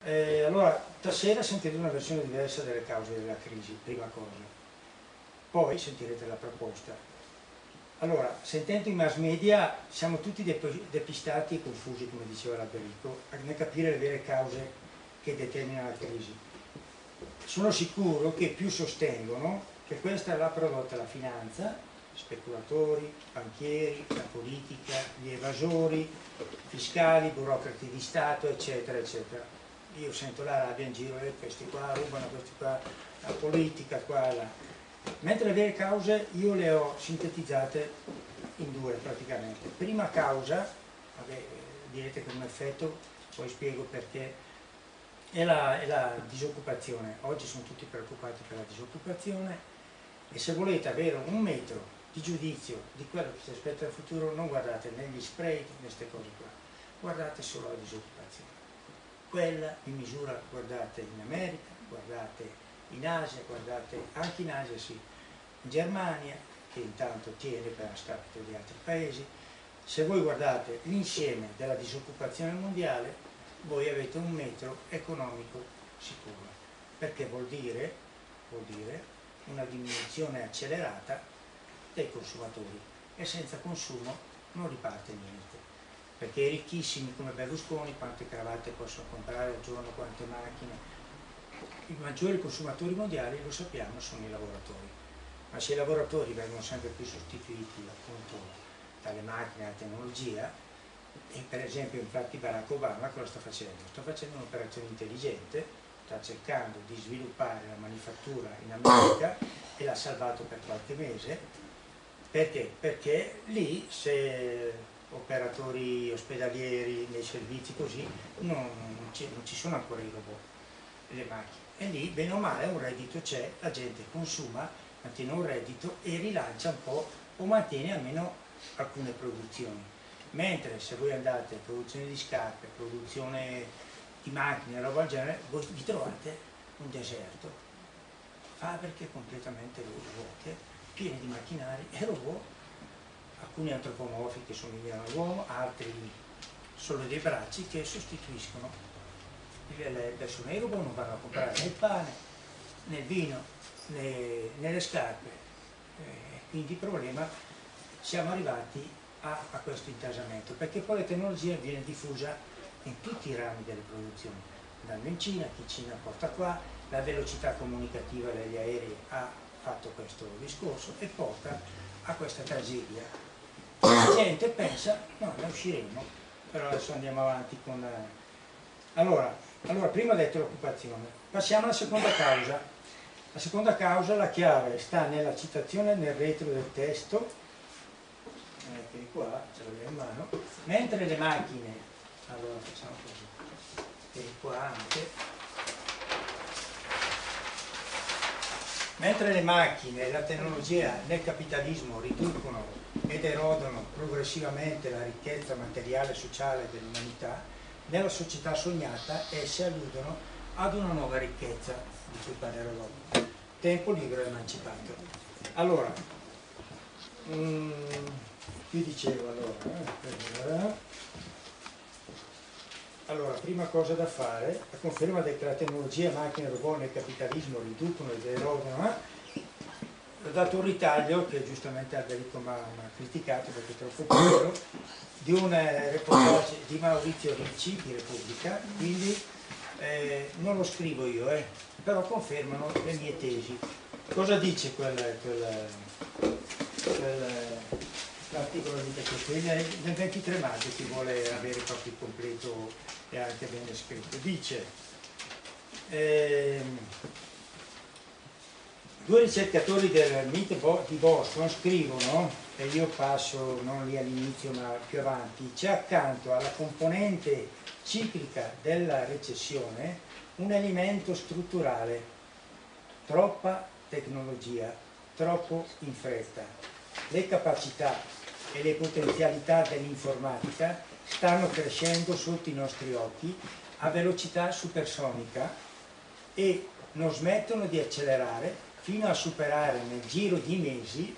Allora, stasera sentirete una versione diversa delle cause della crisi, prima cosa. Poi sentirete la proposta. Allora, sentendo i mass media siamo tutti depistati e confusi, come diceva l'Alberico, nel capire le vere cause che determinano la crisi. Sono sicuro che più sostengono che questa l'ha prodotta la finanza, speculatori, banchieri, la politica, gli evasori fiscali, burocrati di Stato, eccetera, eccetera. Io sento la rabbia in giro, questi qua rubano, questi qua, la politica, qua, là. Mentre le vere cause io le ho sintetizzate in due praticamente. Prima causa, vabbè, direte che è un effetto, poi spiego perché, è la disoccupazione. Oggi sono tutti preoccupati per la disoccupazione e se volete avere un metro di giudizio di quello che si aspetta nel futuro non guardate negli spread, né queste cose qua, guardate solo la disoccupazione. Quella in misura, guardate in America, guardate in Asia, guardate anche in Asia sì, in Germania, che intanto tiene per la scapito di altri paesi. Se voi guardate l'insieme della disoccupazione mondiale, voi avete un metro economico sicuro, perché vuol dire una diminuzione accelerata dei consumatori e senza consumo non riparte niente. Perché i ricchissimi come Berlusconi quante cravatte possono comprare al giorno, quante macchine, i maggiori consumatori mondiali, lo sappiamo, sono i lavoratori, ma se i lavoratori vengono sempre più sostituiti appunto dalle macchine e dalla tecnologia, e per esempio infatti Barack Obama cosa sta facendo? Sta facendo un'operazione intelligente, sta cercando di sviluppare la manifattura in America e l'ha salvato per qualche mese. Perché? Perché lì se operatori ospedalieri, nei servizi così, non ci sono ancora i robot e le macchine. E lì, bene o male, un reddito c'è, la gente consuma, mantiene un reddito e rilancia un po' o mantiene almeno alcune produzioni. Mentre se voi andate a produzione di scarpe, produzione di macchine, roba del genere, voi vi trovate un deserto, fabbriche completamente vuote, piene di macchinari e robot, alcuni antropomorfi che somigliano all'uomo, altri solo dei bracci che sostituiscono le persone. I robot non vanno a comprare né il pane, né il vino, né le scarpe. Quindi il problema, siamo arrivati a questo intasamento, perché poi la tecnologia viene diffusa in tutti i rami delle produzioni, andando in Cina, chi Cina porta qua, la velocità comunicativa degli aerei ha fatto questo discorso e porta a questa tragedia. La gente pensa, no, ne usciremo, però adesso andiamo avanti con... Allora, prima ho detto l'occupazione, passiamo alla seconda causa. La seconda causa, la chiave sta nella citazione nel retro del testo, che qua, ce l'abbiamo in mano, mentre le macchine, allora facciamo così, e qua anche, mentre le macchine e la tecnologia nel capitalismo riducono ed erodono progressivamente la ricchezza materiale e sociale dell'umanità, nella società sognata esse alludono ad una nuova ricchezza, di cui parlerò dopo. Tempo libero e emancipato. Allora, qui dicevo allora, prima cosa da fare, la conferma che la tecnologia, macchine e robot nel capitalismo riducono ed erodono. Ho dato un ritaglio che giustamente Alberico mi ha criticato perché è troppo piccolo, di un reportage di Maurizio Ricci di Repubblica, quindi non lo scrivo io, però confermano le mie tesi. Cosa dice l'articolo di questo? Del 23 maggio, chi vuole avere proprio il completo e anche bene scritto. Dice due ricercatori del MIT di Boston scrivono, e io passo non lì all'inizio ma più avanti, c'è accanto alla componente ciclica della recessione un elemento strutturale: troppa tecnologia, troppo in fretta. Le capacità e le potenzialità dell'informatica stanno crescendo sotto i nostri occhi a velocità supersonica e non smettono di accelerare fino a superare nel giro di mesi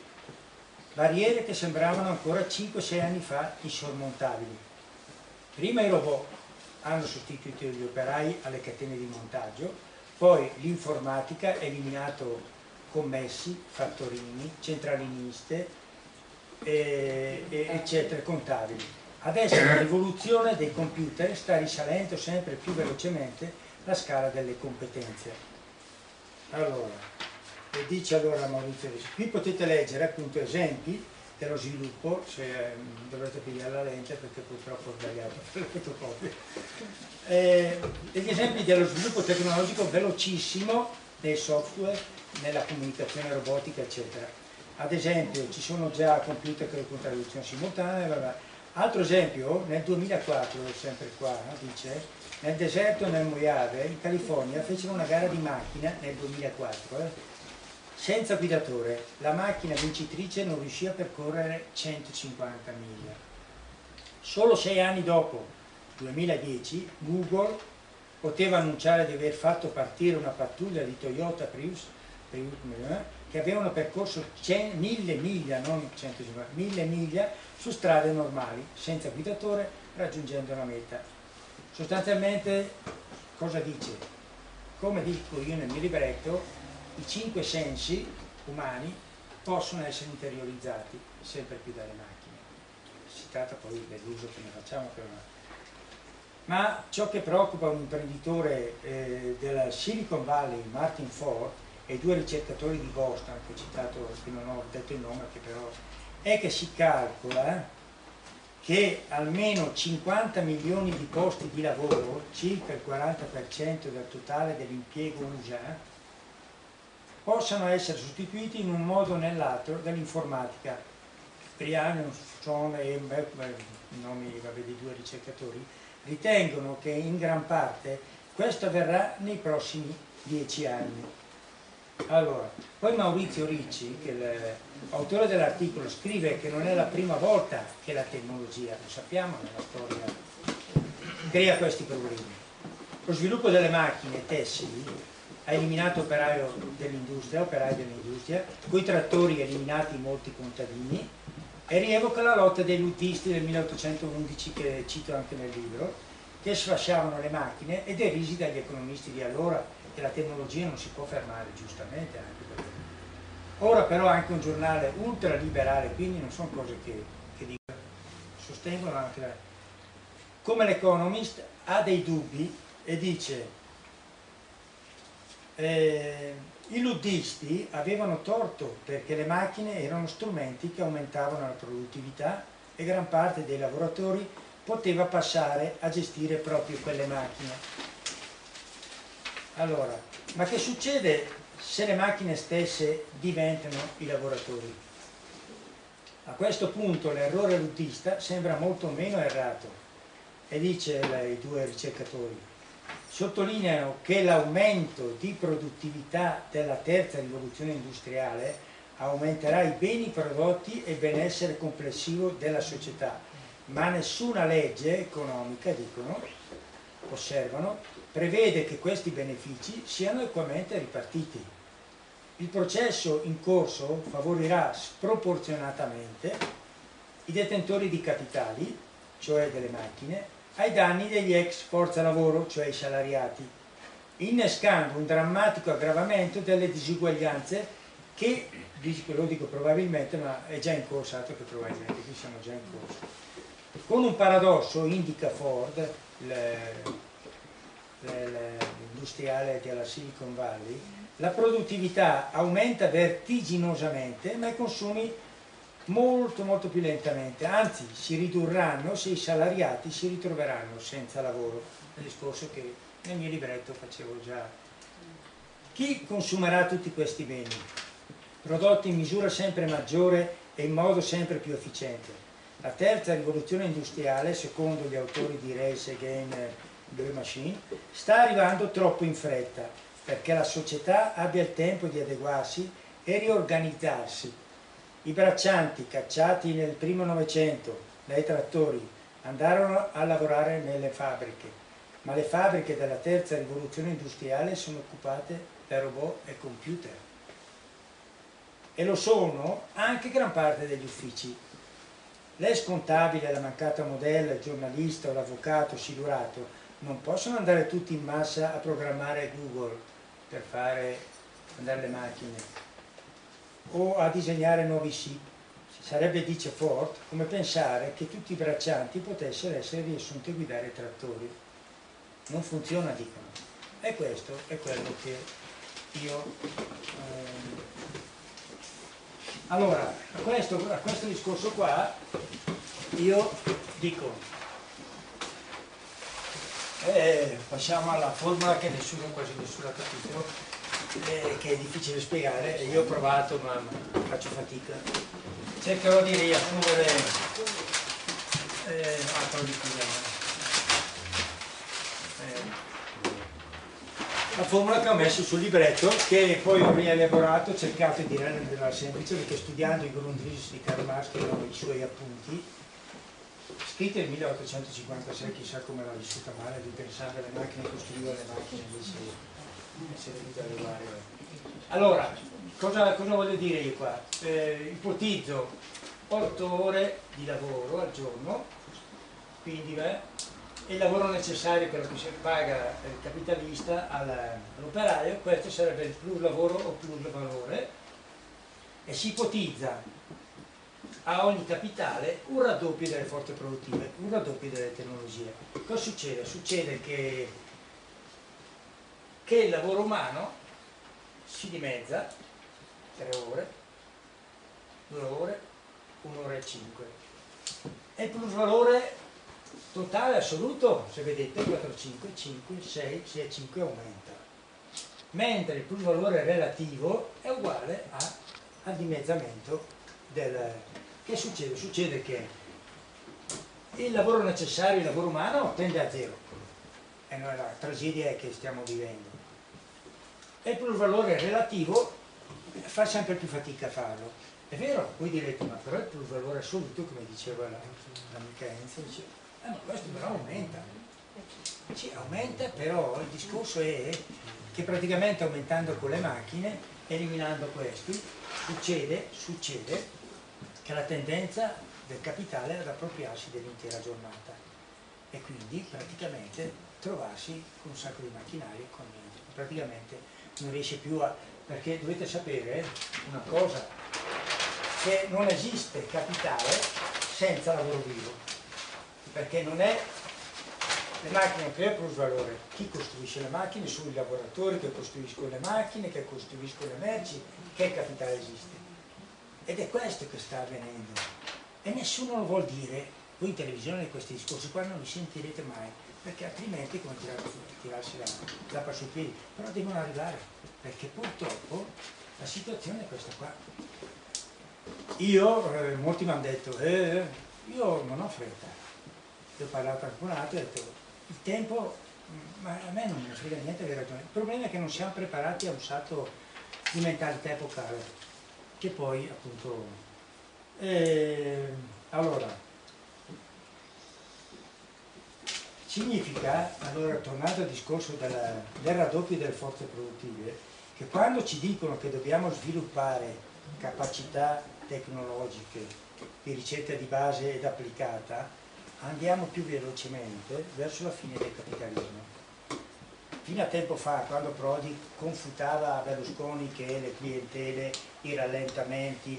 barriere che sembravano ancora 5-6 anni fa insormontabili. Prima i robot, hanno sostituito gli operai alle catene di montaggio, poi l'informatica ha eliminato commessi, fattorini, centraliniste, eccetera, contabili. Adesso la rivoluzione dei computer sta risalendo sempre più velocemente la scala delle competenze. Allora, e dice allora Maurizio, qui potete leggere appunto esempi dello sviluppo, se dovrete pigliare la lente perché purtroppo ho sbagliato le fotocopie, degli esempi dello sviluppo tecnologico velocissimo nei software, nella comunicazione robotica, eccetera. Ad esempio ci sono già computer con traduzione simultanea. Altro esempio, nel 2004, sempre qua, dice, nel deserto nel Mojave, in California, fecero una gara di macchina nel 2004, senza guidatore. La macchina vincitrice non riuscì a percorrere 150 miglia. Solo 6 anni dopo, 2010, Google poteva annunciare di aver fatto partire una pattuglia di Toyota Prius che avevano percorso 1000 miglia, non 150, 1000 miglia su strade normali, senza guidatore, raggiungendo la meta. Sostanzialmente cosa dice? Come dico io nel mio libretto, i 5 sensi umani possono essere interiorizzati sempre più dalle macchine. Si tratta poi dell'uso che ne facciamo per una. Ma ciò che preoccupa un imprenditore della Silicon Valley, Martin Ford, e 2 ricercatori di Boston, che ho citato, che non ho detto il nome, che però è che si calcola che almeno 50 milioni di posti di lavoro, circa il 40% del totale dell'impiego USA, possano essere sostituiti in un modo o nell'altro dall'informatica. Brian Stone e i nomi dei 2 ricercatori ritengono che in gran parte questo avverrà nei prossimi 10 anni. Allora, poi Maurizio Ricci, che è l'autore dell'articolo, scrive che non è la prima volta che la tecnologia, lo sappiamo nella storia, crea questi problemi. Lo sviluppo delle macchine tessili ha eliminato operai dell'industria, coi trattori eliminati molti contadini, e rievoca la lotta dei luttisti del 1811, che cito anche nel libro, che sfasciavano le macchine e derisi dagli economisti di allora, che la tecnologia non si può fermare, giustamente anche perché. Ora però anche un giornale ultraliberale, quindi non sono cose che sostengono anche come l'Economist ha dei dubbi e dice i luddisti avevano torto perché le macchine erano strumenti che aumentavano la produttività e gran parte dei lavoratori poteva passare a gestire proprio quelle macchine. Allora, ma che succede se le macchine stesse diventano i lavoratori? A questo punto l'errore luddista sembra molto meno errato, e dice i 2 ricercatori, sottolineano che l'aumento di produttività della terza rivoluzione industriale aumenterà i beni prodotti e il benessere complessivo della società, ma nessuna legge economica, dicono, osservano, prevede che questi benefici siano equamente ripartiti. Il processo in corso favorirà sproporzionatamente i detentori di capitali, cioè delle macchine, ai danni degli ex forza lavoro, cioè i salariati, innescando un drammatico aggravamento delle disuguaglianze che, lo dico probabilmente, ma è già in corso, altro che probabilmente, qui siamo già in corso. Con un paradosso, indica Ford, l'industriale della Silicon Valley, la produttività aumenta vertiginosamente ma i consumi molto più lentamente, anzi si ridurranno se i salariati si ritroveranno senza lavoro, un discorso che nel mio libretto facevo già. Chi consumerà tutti questi beni? Prodotti in misura sempre maggiore e in modo sempre più efficiente. La terza rivoluzione industriale, secondo gli autori di Race Against the Machine, sta arrivando troppo in fretta perché la società abbia il tempo di adeguarsi e riorganizzarsi. I braccianti, cacciati nel primo Novecento dai trattori, andarono a lavorare nelle fabbriche, ma le fabbriche della terza rivoluzione industriale sono occupate da robot e computer. E lo sono anche gran parte degli uffici. L'ex contabile, la mancata modella, il giornalista o l'avvocato silurato non possono andare tutti in massa a programmare Google per andare le macchine o a disegnare nuovi siti. Sarebbe, dice Ford, come pensare che tutti i braccianti potessero essere riassunti a guidare trattori. Non funziona, dicono. E questo è quello che io... Allora, a questo discorso qua, io dico, passiamo alla formula che quasi nessuno ha capito, che è difficile spiegare, io ho provato ma faccio fatica. Cercherò di riassumere la formula che ho messo sul libretto, che poi ho rielaborato, ho cercato di renderla semplice, perché studiando i Grundrisse di Karl Marx, che erano i suoi appunti, scritti nel 1856, chissà come l'ha vissuta male, di pensare alle macchine, costruire le macchine, invece di adeguare. Allora, cosa voglio dire io qua? Ipotizzo 8 ore di lavoro al giorno, quindi il lavoro necessario, quello che si paga il capitalista all'operaio, questo sarebbe il plus lavoro o plus valore, e si ipotizza a ogni capitale un raddoppio delle forze produttive, un raddoppio delle tecnologie. Cosa succede? Succede che il lavoro umano si dimezza, 3 ore, 2 ore, 1 ora e 5. E il plus valore totale assoluto, se vedete, 4, 5, 5, 6, 6 e 5 aumenta. Mentre il plus valore relativo è uguale al dimezzamento del... Che succede? Succede che il lavoro necessario, il lavoro umano, tende a zero. E noi la tragedia è che stiamo vivendo. E il plus valore relativo fa sempre più fatica a farlo. È vero, voi direte, ma però il plus valore assoluto, come diceva l'amica Enzo, dice, ma questo però aumenta. Sì, aumenta, però il discorso è che praticamente aumentando con le macchine, eliminando questi, succede che la tendenza del capitale è ad appropriarsi dell'intera giornata e quindi praticamente trovarsi con un sacco di macchinari e con niente. Praticamente non riesce più a... perché dovete sapere una cosa, che non esiste capitale senza lavoro vivo, perché non è le macchine che è plus valore, chi costruisce le macchine sono i lavoratori che costruiscono le macchine, che costruiscono le merci, che capitale esiste. Ed è questo che sta avvenendo e nessuno lo vuol dire. Voi in televisione questi discorsi qua non li sentirete mai, perché altrimenti è come tirarsi l'acqua sui piedi, però devono arrivare, perché purtroppo la situazione è questa qua. Molti mi hanno detto, io non ho fretta, io ho parlato a qualcun altro e ho detto, il tempo, ma a me non me ne frega niente, avere ragione. Il problema è che non siamo preparati a un salto di mentalità epocale, che poi appunto... allora, significa, allora tornando al discorso del raddoppio delle forze produttive, che quando ci dicono che dobbiamo sviluppare capacità tecnologiche di ricerca di base ed applicata, andiamo più velocemente verso la fine del capitalismo. Fino a tempo fa, quando Prodi confutava a Berlusconi che le clientele, i rallentamenti,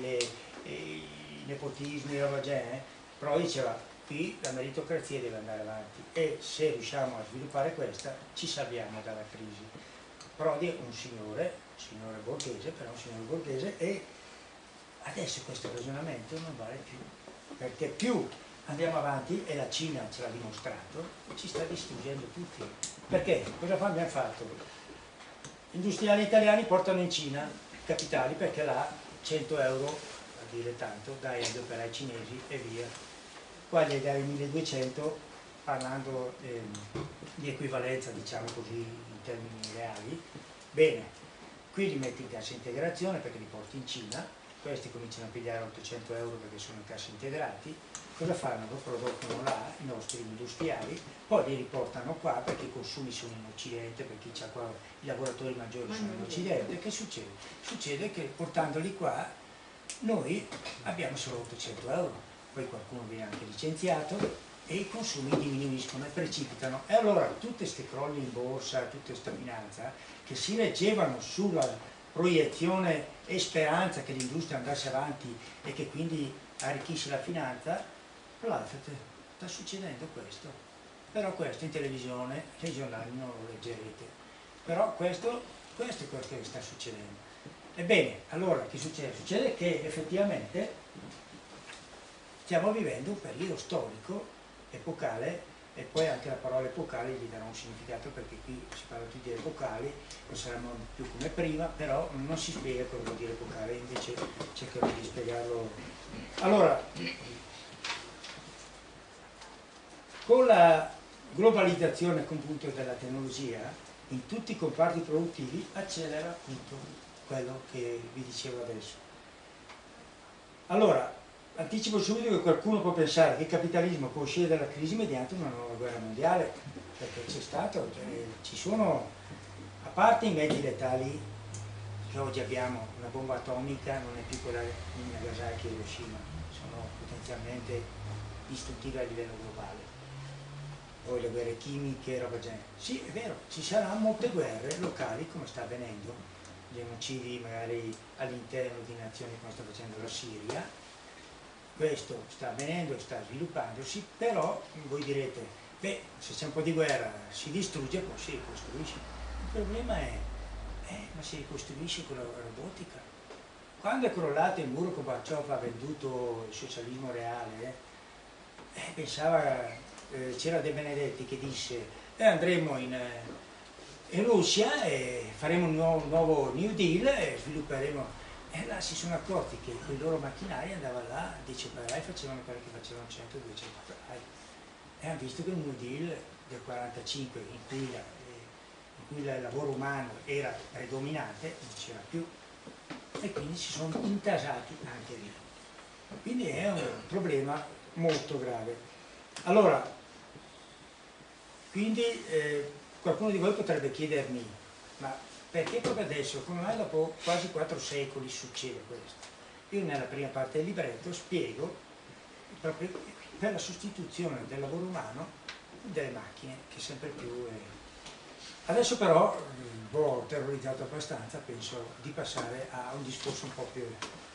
i nepotismi, roba genere, Prodi diceva qui la meritocrazia deve andare avanti e se riusciamo a sviluppare questa ci salviamo dalla crisi. Prodi è un signore borghese, però un signore borghese, e adesso questo ragionamento non vale più, perché più andiamo avanti, e la Cina ce l'ha dimostrato, ci sta distruggendo tutti. Perché? Cosa abbiamo fatto? Industriali italiani portano in Cina capitali perché là 100 euro, a dire tanto, dai agli operai cinesi e via. Qua gli dai 1200, parlando di equivalenza, diciamo così, in termini reali. Bene, qui li metti in cassa integrazione perché li porti in Cina, questi cominciano a pigliare 800 euro perché sono in cassa integrati. Cosa fanno? Lo producono là, i nostri industriali, poi li riportano qua perché i consumi sono in Occidente, perché c'ha qua i lavoratori maggiori sono in Occidente. Che succede? Succede che portandoli qua noi abbiamo solo 800 euro, poi qualcuno viene anche licenziato e i consumi diminuiscono e precipitano. E allora tutte queste crolli in borsa, tutta questa finanza che si reggevano sulla proiezione e speranza che l'industria andasse avanti e che quindi arricchisse la finanza, sta succedendo questo. Però questo in televisione, nei giornali non lo leggerete. Però questo è quello che sta succedendo. Ebbene, allora che succede? Succede che effettivamente stiamo vivendo un periodo storico, epocale, e poi anche la parola epocale gli darà un significato, perché qui si parla tutti di epocali, non saranno più come prima, però non si spiega cosa vuol dire epocale, invece cercherò di spiegarlo. Allora, con la globalizzazione appunto della tecnologia, in tutti i comparti produttivi accelera appunto quello che vi dicevo adesso. Allora, anticipo subito che qualcuno può pensare che il capitalismo può uscire dalla crisi mediante una nuova guerra mondiale, perché c'è stato, ci sono, a parte i mezzi letali che oggi abbiamo, una bomba atomica non è più quella di Nagasaki e Hiroshima, sono potenzialmente distruttive a livello globale, poi le guerre chimiche, roba genere. Sì, è vero, ci saranno molte guerre locali come sta avvenendo, genocidi magari all'interno di nazioni come sta facendo la Siria. Questo sta avvenendo e sta sviluppandosi, però voi direte, beh, se c'è un po' di guerra si distrugge, poi si ricostruisce. Il problema è, ma si ricostruisce con la robotica. Quando è crollato il muro, Gorbaciov ha venduto il socialismo reale, pensava, c'era De Benedetti che disse, andremo in Russia e faremo un nuovo New Deal e svilupperemo. E là si sono accorti che con i loro macchinari andavano là, 10 operai facevano quelli che facevano 100-200 operai. E hanno visto che il New Deal del 45, in cui il lavoro umano era predominante, non c'era più, e quindi si sono intasati anche lì. Quindi è un problema molto grave. Allora, quindi qualcuno di voi potrebbe chiedermi, ma perché proprio adesso, come mai dopo quasi 4 secoli succede questo? Io nella prima parte del libretto spiego proprio per la sostituzione del lavoro umano delle macchine, che sempre più Adesso però, ho terrorizzato abbastanza, penso di passare a un discorso un po' più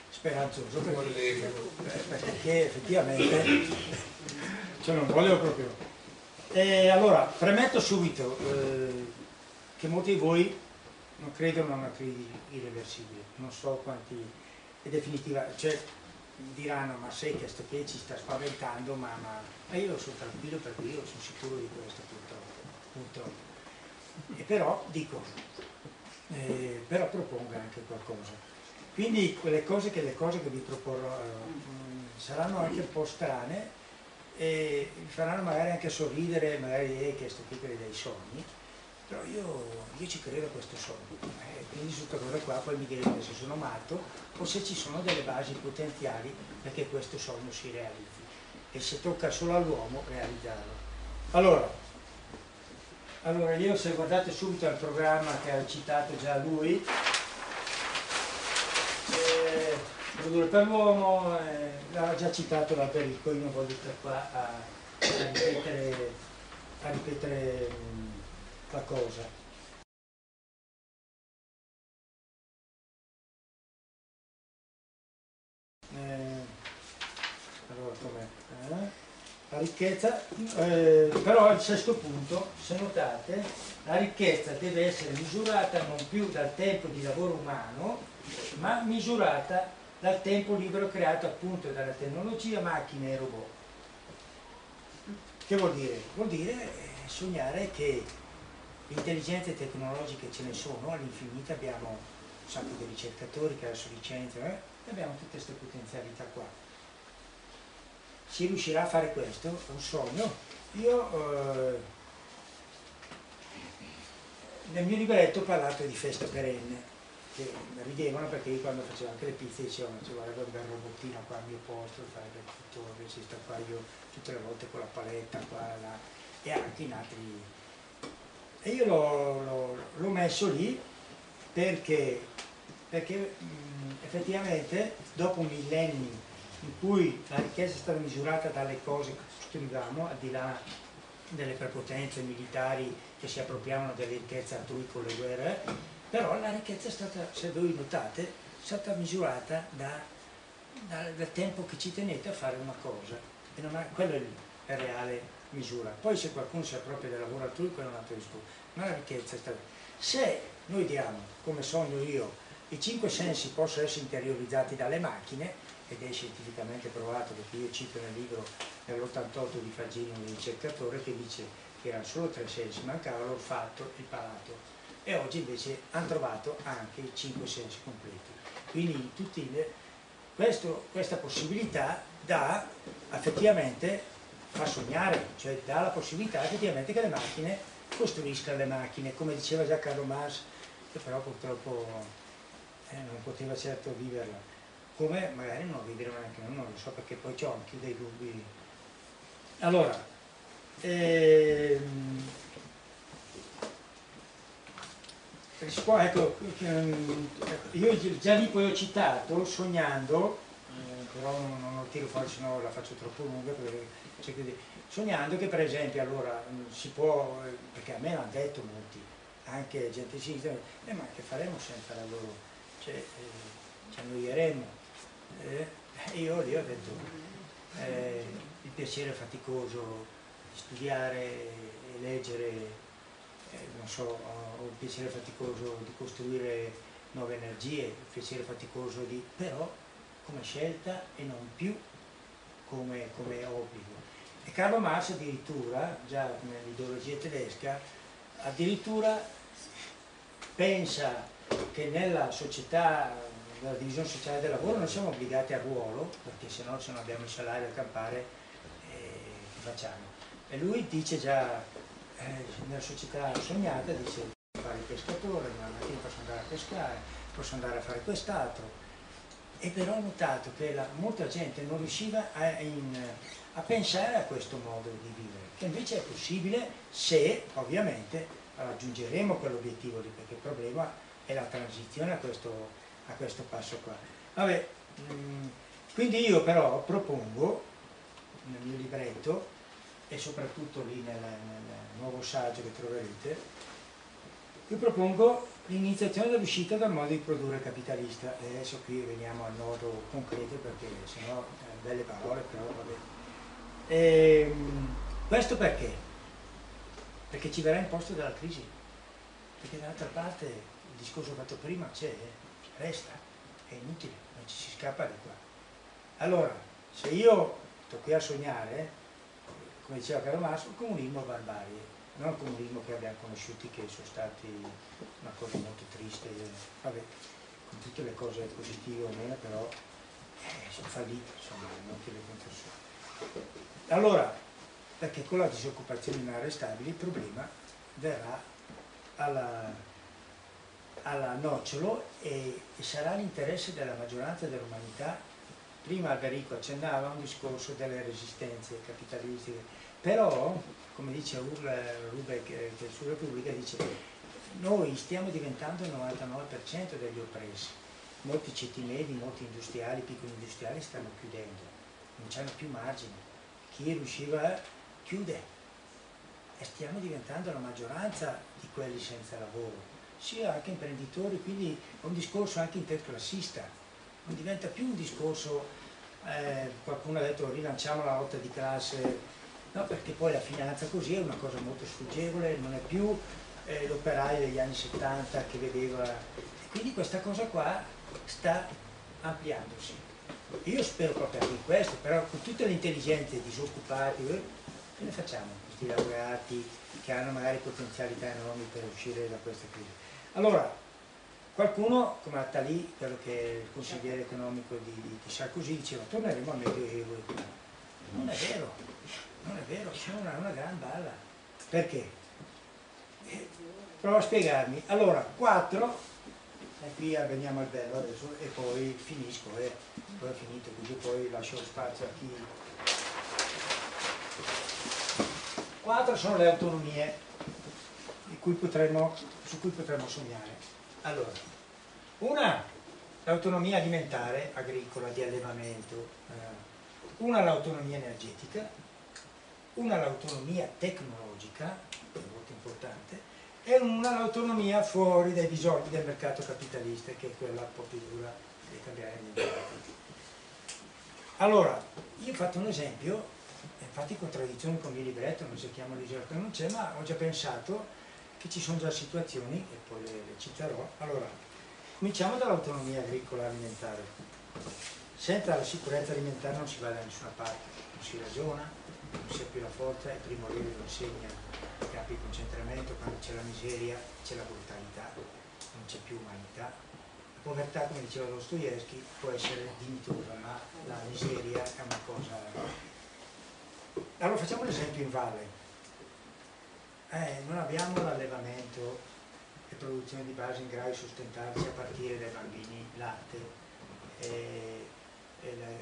speranzoso, perché effettivamente cioè non volevo proprio. Allora, premetto subito che molti di voi non credono a una crisi irreversibile, non so quanti è definitiva, cioè diranno ma sai che sto che ci sta spaventando, ma io sono tranquillo perché io sono sicuro di questo purtroppo. E però dico, però propongo anche qualcosa. Quindi le cose che vi proporrò saranno anche un po' strane e vi faranno magari anche sorridere, magari che sto qui per dei sogni. Però io ci credo a questo sogno, quindi su questa cosa qua poi mi direte se sono matto o se ci sono delle basi potenziali perché questo sogno si realizzi e se tocca solo all'uomo realizzarlo. Allora io, se guardate subito al programma che ha citato già lui, Produrre per l'uomo, l'ha già citato l'Alberico, io non voglio stare qua a ripetere la cosa. Allora com'è? La ricchezza, però al sesto punto, se notate, la ricchezza deve essere misurata non più dal tempo di lavoro umano, ma misurata dal tempo libero creato appunto dalla tecnologia, macchine e robot. Che vuol dire? Vuol dire sognare che intelligenze tecnologiche ce ne sono all'infinito, abbiamo un sacco di ricercatori che adesso licenziano, e abbiamo tutte queste potenzialità qua. Si riuscirà a fare questo? È un sogno. Io nel mio libretto ho parlato di festa perenne, che ridevano perché io quando facevo anche le pizze dicevo ci vorrebbe un bel robottino qua al mio posto, farebbe tutto, invece sto qua io tutte le volte con la paletta qua là, e anche in altri. E io l'ho messo lì perché effettivamente dopo millenni in cui la ricchezza è stata misurata dalle cose che costruivamo, al di là delle prepotenze militari che si appropriavano delle ricchezze altrui con le guerre, però la ricchezza è stata, se voi notate, è stata misurata dal tempo che ci tenete a fare una cosa, e non ha, quella è la reale misura. Poi se qualcuno si appropria del lavoro altrui, quello è un altro discorso, ma la ricchezza è stata... Se noi diamo, come sogno io, i 5 sensi possono essere interiorizzati dalle macchine, ed è scientificamente provato, perché io cito nel libro dell'88 di Faggini, un ricercatore, che dice che erano solo 3 sensi, mancava l'olfatto e il palato, e oggi invece hanno trovato anche i 5 sensi completi. Quindi questa possibilità dà effettivamente, fa sognare, cioè dà la possibilità effettivamente che le macchine costruiscano le macchine, come diceva già Carlo Marx, che però purtroppo non poteva certo viverla, come magari non vivremo neanche noi, non lo so, perché poi ho anche dei dubbi. Allora, ecco, io già lì poi ho citato, sognando, però non lo tiro fuori, se no la faccio troppo lunga, sognando che per esempio allora si può, perché a me l'hanno detto molti, anche gente di sinistra, ma che faremo senza lavoro? Cioè, ci annoieremo. Io lì ho detto, il piacere faticoso di studiare e leggere, non so, ho il piacere faticoso di costruire nuove energie, il piacere faticoso di, però come scelta e non più come obbligo. E Carlo Marx addirittura, già nell'ideologia tedesca, addirittura pensa che nella società, nella divisione sociale del lavoro, noi siamo obbligati al ruolo, perché se non abbiamo il salario a campare, che facciamo? E lui dice già, nella società sognata, dice fare il pescatore, ma la mattina posso andare a pescare, posso andare a fare quest'altro. E però ho notato che molta gente non riusciva a pensare a questo modo di vivere, che invece è possibile se ovviamente raggiungeremo quell'obiettivo lì, perché il problema è la transizione a questo passo qua. Vabbè, quindi io però propongo nel mio libretto, e soprattutto lì nel nuovo saggio che troverete, io propongo l'iniziazione dell'uscita dal modo di produrre capitalista. E adesso qui veniamo al nodo concreto, perché sennò belle parole, però vabbè. Questo perché? Perché ci verrà imposto dalla crisi, perché dall'altra parte il discorso fatto prima c'è, resta, è inutile, non ci si scappa di qua. Allora, se io sto qui a sognare, come diceva Carlo Marx, il comunismo è barbarie, non il comunismo che abbiamo conosciuti, che sono stati una cosa molto triste, vabbè, con tutte le cose positive o meno, però sono fallite, insomma, non che le controssone. Allora, perché con la disoccupazione inarrestabile il problema verrà alla nocciolo e sarà l'interesse della maggioranza dell'umanità. Prima Alberico accennava a un discorso delle resistenze capitalistiche, però, come dice Rubeck, che è su Repubblica, dice noi stiamo diventando il 99% degli oppressi, molti ceti medi, molti industriali, piccoli industriali stanno chiudendo, non c'hanno più margine, chi riusciva chiude e stiamo diventando la maggioranza di quelli senza lavoro, sia anche imprenditori, quindi è un discorso anche interclassista, non diventa più un discorso, qualcuno ha detto rilanciamo la lotta di classe, no, perché poi la finanza così è una cosa molto sfuggevole, non è più l'operaio degli anni 70 che vedeva, e quindi questa cosa qua sta ampliandosi. Io spero proprio anche in questo, però con tutte le intelligenze disoccupati, che ne facciamo questi laureati che hanno magari potenzialità enormi per uscire da questa crisi? Allora, qualcuno come Attali, quello che è il consigliere economico di Sarkozy, diceva torneremo al Medioevo. Non è vero, non è vero, c'è una gran balla. Perché? Provo a spiegarmi. Allora, 4, e qui veniamo al bello adesso, e poi finisco, poi ho finito, così poi lascio spazio a chi... 4 sono le autonomie su cui potremmo sognare. Allora, una l'autonomia alimentare, agricola, di allevamento, una l'autonomia energetica, una l'autonomia tecnologica, che è molto importante, e una l'autonomia fuori dai bisogni del mercato capitalista, che è quella un po' più dura di cambiare niente. Allora, io ho fatto un esempio, infatti in contraddizione con il mio libretto, non cerchiamo di dire che non c'è, ma ho già pensato che ci sono già situazioni, e poi le citerò. Allora, cominciamo dall'autonomia agricola alimentare. Senza la sicurezza alimentare non si va da nessuna parte, non si ragiona, non si ha più la forza, il primo libro lo insegna i campi di concentramento, quando c'è la miseria c'è la brutalità, non c'è più umanità. La povertà, come diceva Dostoevsky, può essere dignitosa, ma la miseria è una cosa... Allora facciamo un esempio in valle. Non abbiamo l'allevamento e produzione di base in grado di sostentarci a partire dai bambini, latte e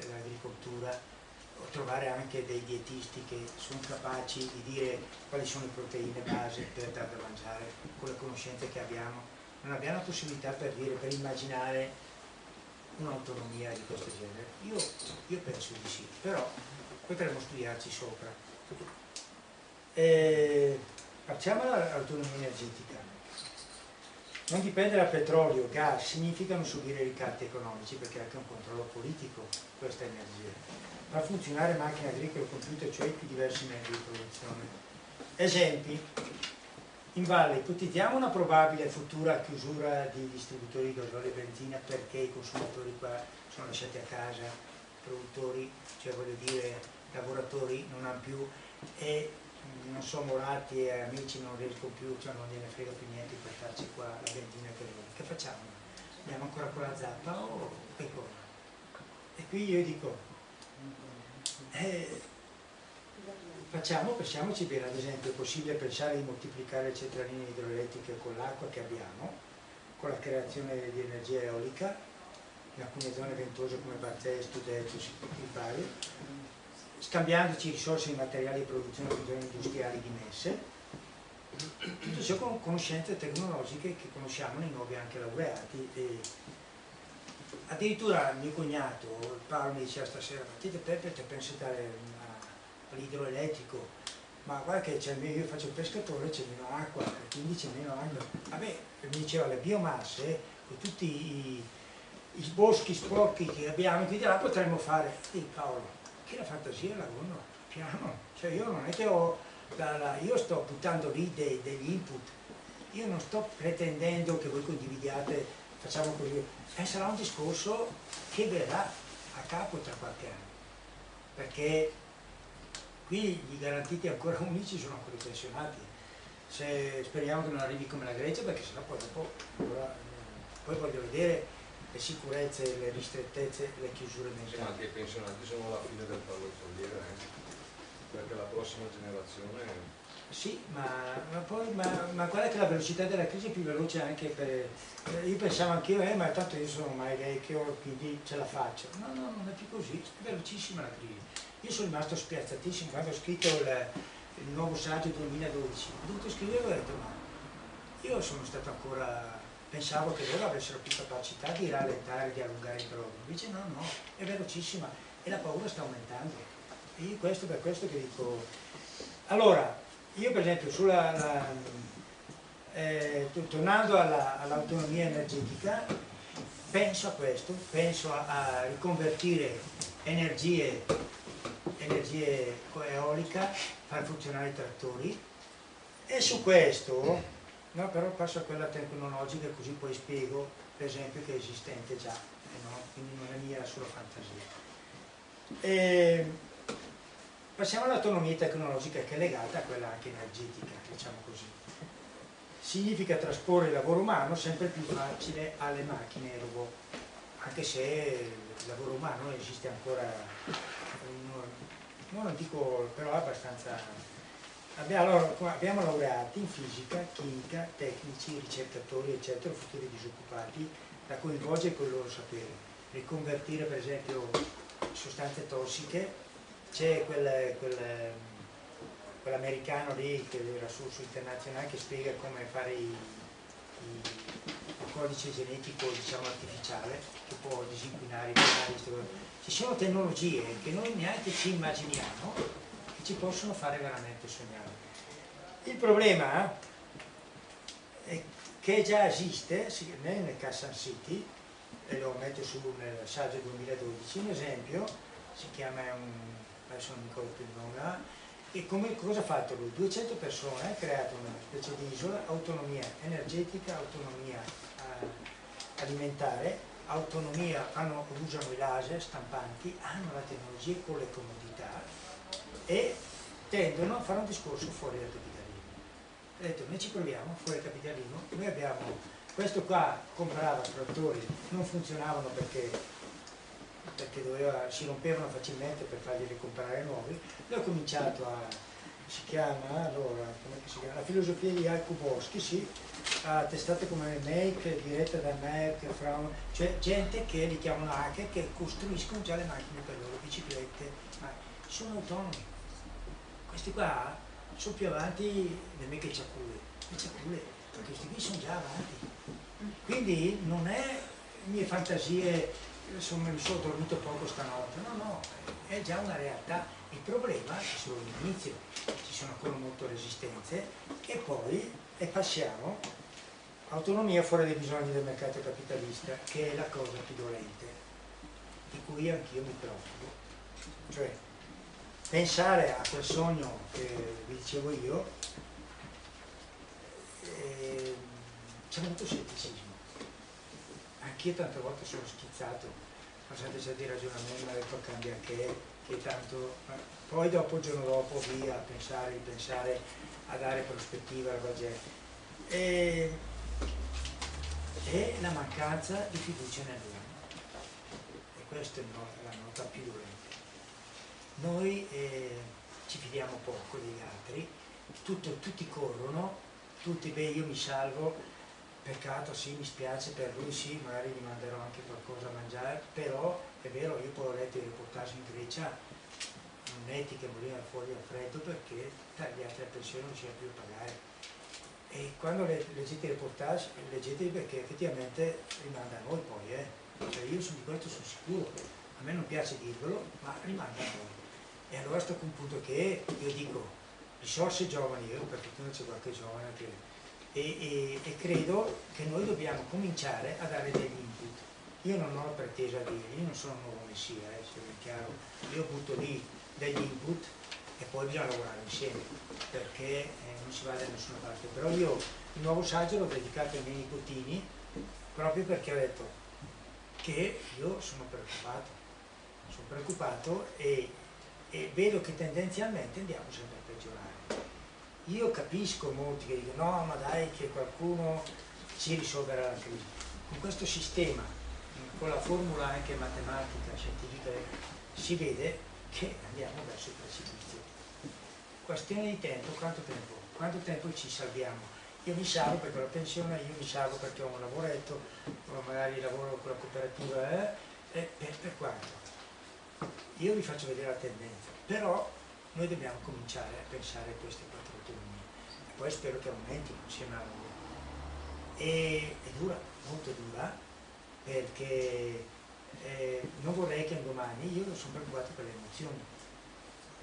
l'agricoltura, o trovare anche dei dietisti che sono capaci di dire quali sono le proteine base per dare da mangiare con le conoscenze che abbiamo. Non abbiamo la possibilità per dire, per immaginare un'autonomia di questo genere. Io penso di sì, però potremmo studiarci sopra. Facciamo l'autonomia energetica. Non dipendere dal petrolio, gas, significa non subire ricatti economici, perché è anche un controllo politico questa energia. Far funzionare macchine agricole, computer, cioè i più diversi metodi di produzione. Esempi. In valle ipotizziamo una probabile futura chiusura di distributori di gasolio e benzina perché i consumatori qua sono lasciati a casa, produttori, cioè voglio dire lavoratori non hanno più, e non so, Moratti e amici non riescono più, cioè non gliene frega più niente di portarci qua la benzina che facciamo? Andiamo ancora con la zappa o che cosa? E qui io dico, pensiamoci bene, ad esempio è possibile pensare di moltiplicare le centraline idroelettriche con l'acqua che abbiamo, con la creazione di energia eolica, in alcune zone ventose come Barzè, Studetto, il Bari, scambiandoci risorse di materiali di produzione con zone industriali dimesse, tutto ciò con conoscenze tecnologiche che conosciamo nei nuovi anche laureati. E addirittura mio cognato Paolo mi diceva stasera: Peppe, te pensi dare all'idroelettrico, ma guarda che io faccio il pescatore, c'è meno acqua, quindi c'è meno acqua. Vabbè, mi diceva, le biomasse con tutti i boschi sporchi che abbiamo, quindi là potremmo fare. E Paolo, che la fantasia la uno, piano, cioè io non è che io sto buttando lì degli input, io non sto pretendendo che voi condividiate, facciamo così, sarà un discorso che verrà a capo tra qualche anno, perché qui gli garantiti ancora unici sono ancora i pensionati. Speriamo che non arrivi come la Grecia, perché sennò poi dopo, poi voglio vedere le sicurezze, le ristrettezze, le chiusure mensili. Ma anche i pensionati sono alla fine del pallottoliere, perché la prossima generazione... Sì, ma guarda che la velocità della crisi è più veloce anche per... Io pensavo anch'io, ma tanto io sono ormai vecchio, quindi ce la faccio. No, non è più così, è velocissima la crisi. Io sono rimasto spiazzatissimo quando ho scritto il nuovo saggio 2012. Ho dovuto scrivere e ho detto, ma io sono stato ancora... Pensavo che loro avessero più capacità di rallentare, di allungare il brodo. Invece no, è velocissima e la paura sta aumentando. E io per questo che dico... Allora, io per esempio tornando all'autonomia energetica, penso a questo, penso a riconvertire energie eolica, far funzionare i trattori, e su questo, no, però passo a quella tecnologica, così poi spiego per esempio che è esistente già, no? Quindi non è mia solo fantasia. Passiamo all'autonomia tecnologica, che è legata a quella anche energetica, diciamo così. Significa trasporre il lavoro umano sempre più facile alle macchine e ai robot, anche se il lavoro umano esiste ancora, non dico, però abbastanza. Abbiamo laureati in fisica, chimica, tecnici, ricercatori, eccetera, futuri disoccupati, da coinvolgere con il loro sapere. Riconvertire per esempio sostanze tossiche. C'è quell'americano lì che era sul internazionale che spiega come fare codice genetico, diciamo, artificiale che può disinquinare i binari. Ci sono tecnologie che noi neanche ci immaginiamo che ci possono fare veramente sognare. Il problema è che già esiste nel Kansas City, e lo metto su nel saggio 2012, un esempio, si chiama adesso non mi ricordo più il nome, e cosa ha fatto lui? 200 persone, ha creato una specie di isola, autonomia energetica, autonomia alimentare, autonomia, usano i laser stampanti, hanno la tecnologia con le comodità e tendono a fare un discorso fuori dal capitalismo. Ha detto, noi ci proviamo fuori dal capitalismo, noi abbiamo, questo qua comprava trattori, non funzionavano perché si rompevano facilmente per farglieli comprare nuovi. Lui ha cominciato si chiama, allora, come si chiama? La filosofia di Jacob Boschi, sì, a testate come Make, diretta da Merck, cioè gente che li chiamano hacker, che costruiscono già le macchine per loro, biciclette, ma sono autonomi. Questi qua sono più avanti di me che le ciaculè, perché questi qui sono già avanti. Quindi non è mie fantasie, insomma mi sono dormito poco stanotte, no, è già una realtà. Il problema è solo l'inizio, ci sono ancora molte resistenze e passiamo autonomia fuori dai bisogni del mercato capitalista, che è la cosa più dolente, di cui anch'io mi preoccupo. Cioè, pensare a quel sogno che vi dicevo io, c'è molto scetticismo. Anch'io tante volte sono schizzato, facendo certi ragionamenti, ma detto cambia che tanto, poi dopo il giorno dopo via a ripensare, a dare prospettiva alla gente. E la mancanza di fiducia nell'uomo, e questa è la nota più dolente. Noi ci fidiamo poco degli altri, tutti corrono, io mi salvo, peccato, sì, mi spiace per lui, sì, magari gli manderò anche qualcosa a mangiare, però è vero, io poi ho letto i reportage in Grecia, netti che morivano fuori al freddo perché tagliati la pensione non c'era più da pagare. E quando leggete i reportage, leggeteli perché effettivamente rimanda a noi poi, cioè io di questo sono sicuro, a me non piace dirvelo, ma rimanda a noi. E allora sto con un punto che io dico, risorse giovani, io per fortuna c'è qualche giovane e credo che noi dobbiamo cominciare a dare degli input. Io non ho pretesa di dire, io non sono un nuovo messia, se è chiaro, io butto lì degli input e poi bisogna lavorare insieme, perché non si va da nessuna parte. Però io il nuovo saggio l'ho dedicato ai miei nipotini, proprio perché ho detto che io sono preoccupato e vedo che tendenzialmente andiamo sempre a peggiorare. Io capisco molti che dicono no, ma dai che qualcuno si risolverà la crisi. Con questo sistema, con la formula anche matematica, scientifica, si vede che andiamo verso il precipizio. Questione di tempo, quanto tempo ci salviamo? Io mi salvo perché ho la pensione, io mi salvo perché ho un lavoretto, o magari lavoro con la cooperativa, per quanto? Io vi faccio vedere la tendenza, però noi dobbiamo cominciare a pensare a queste quattro autonomie e poi spero che aumentino insieme a voi. E è dura, molto dura, perché non vorrei che un domani, io sono preoccupato per le